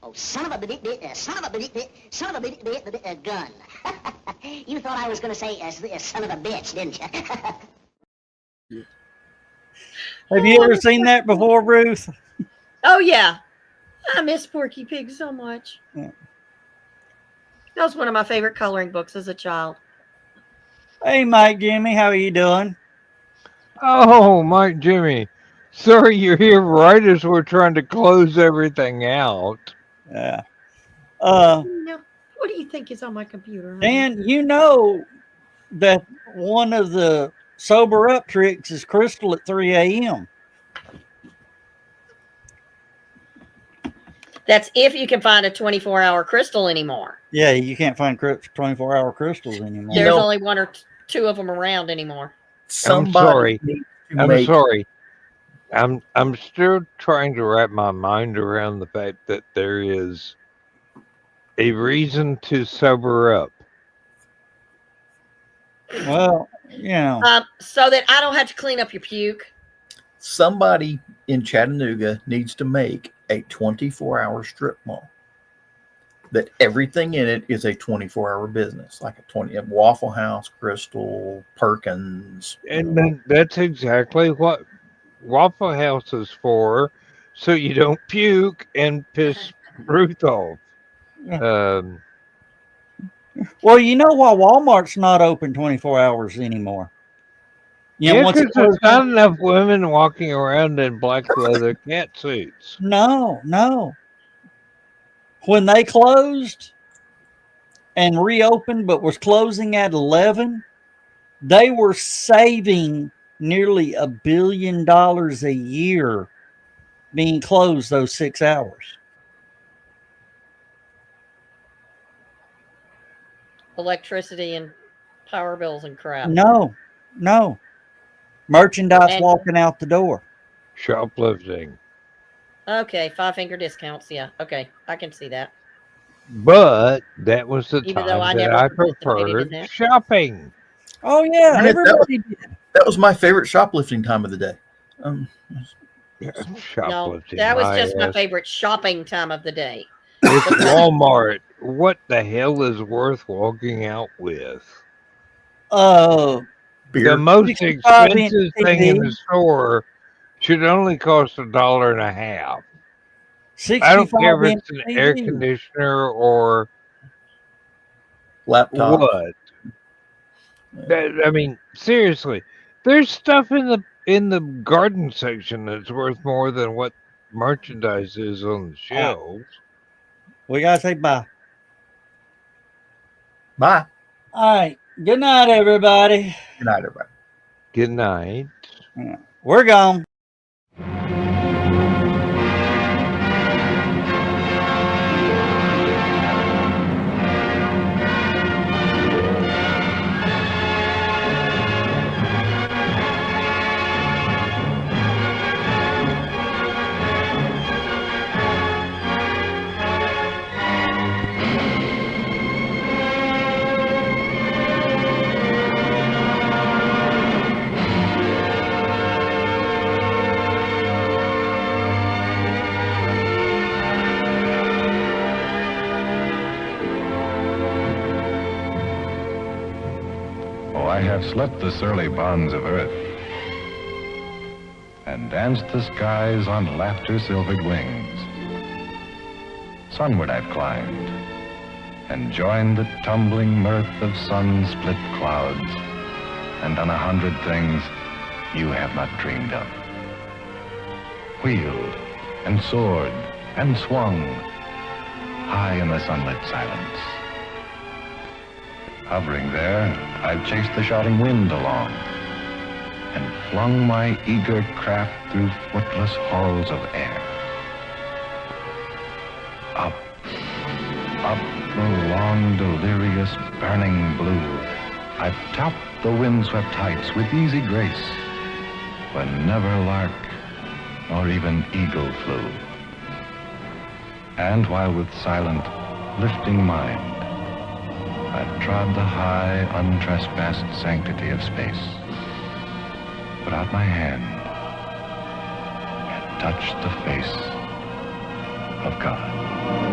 Oh, son of a gun. You thought I was going to say son of a bitch, didn't you? Have you ever seen that before, Ruth? Oh yeah, I miss Porky Pig so much. Yeah. That was one of my favorite coloring books as a child. Hey, Mike, Jimmy, how are you doing? Oh, Mike Jimmy. Sorry you're here right as we're trying to close everything out. Yeah. No, what do you think is on my computer? honey? Dan, you know that one of the sober up tricks is crystal at 3 a.m. That's if you can find a 24-hour crystal anymore. Yeah, you can't find 24-hour crystals anymore. You There's know- only one or two of them around anymore. Somebody needs to I'm make sorry. I'm still trying to wrap my mind around the fact that there is a reason to sober up. Well, you know. So that I don't have to clean up your puke. somebody in Chattanooga needs to make a 24-hour strip mall that everything in it is a 24-hour business, like a Waffle House, Crystal, Perkins. And then that's exactly what Waffle House is for, so you don't puke and piss Ruth off. Well, you know why Walmart's not open 24 hours anymore? You know, Yeah, once it because there's closes- not enough women walking around in black leather cat suits. No. When they closed and reopened, but was closing at 11, they were saving nearly $1 billion a year being closed those 6 hours. Electricity and power bills and crap. No. Merchandise And- walking out the door. Shoplifting. Okay, 5-finger discounts. Yeah, okay, I can see that. But that was the Even though I time that never I participated in preferred that. shopping. Oh yeah, Right, everybody did. That was my favorite shoplifting time of the day. No, Shoplifting. that was my just my ass. favorite shopping time of the day. It's Walmart. What the hell is worth walking out with? Beer. The most 65 inch expensive thing in TV. the store should only cost $1.50. 65 I don't care if inch it's an air TV. conditioner or Laptop. what. I mean, seriously, there's stuff in the garden section that's worth more than what merchandise is on the shelves. We gotta say bye. Bye. All right. Good night, everybody. Good night, everybody. Good night. We're gone. I have slept the surly bonds of earth and danced the skies on laughter-silvered wings. Sunward I've climbed and joined the tumbling mirth of sun-split clouds and done 100 things you have not dreamed of. Wheeled and soared and swung high in the sunlit silence. Hovering there, I've chased the shouting wind along and flung my eager craft through footless halls of air. Up the long, delirious, burning blue, I've topped the windswept heights with easy grace, when never lark nor even eagle flew. And while with silent, lifting mind, I've trod the high, untrespassed sanctity of space, put out my hand, and touched the face of God.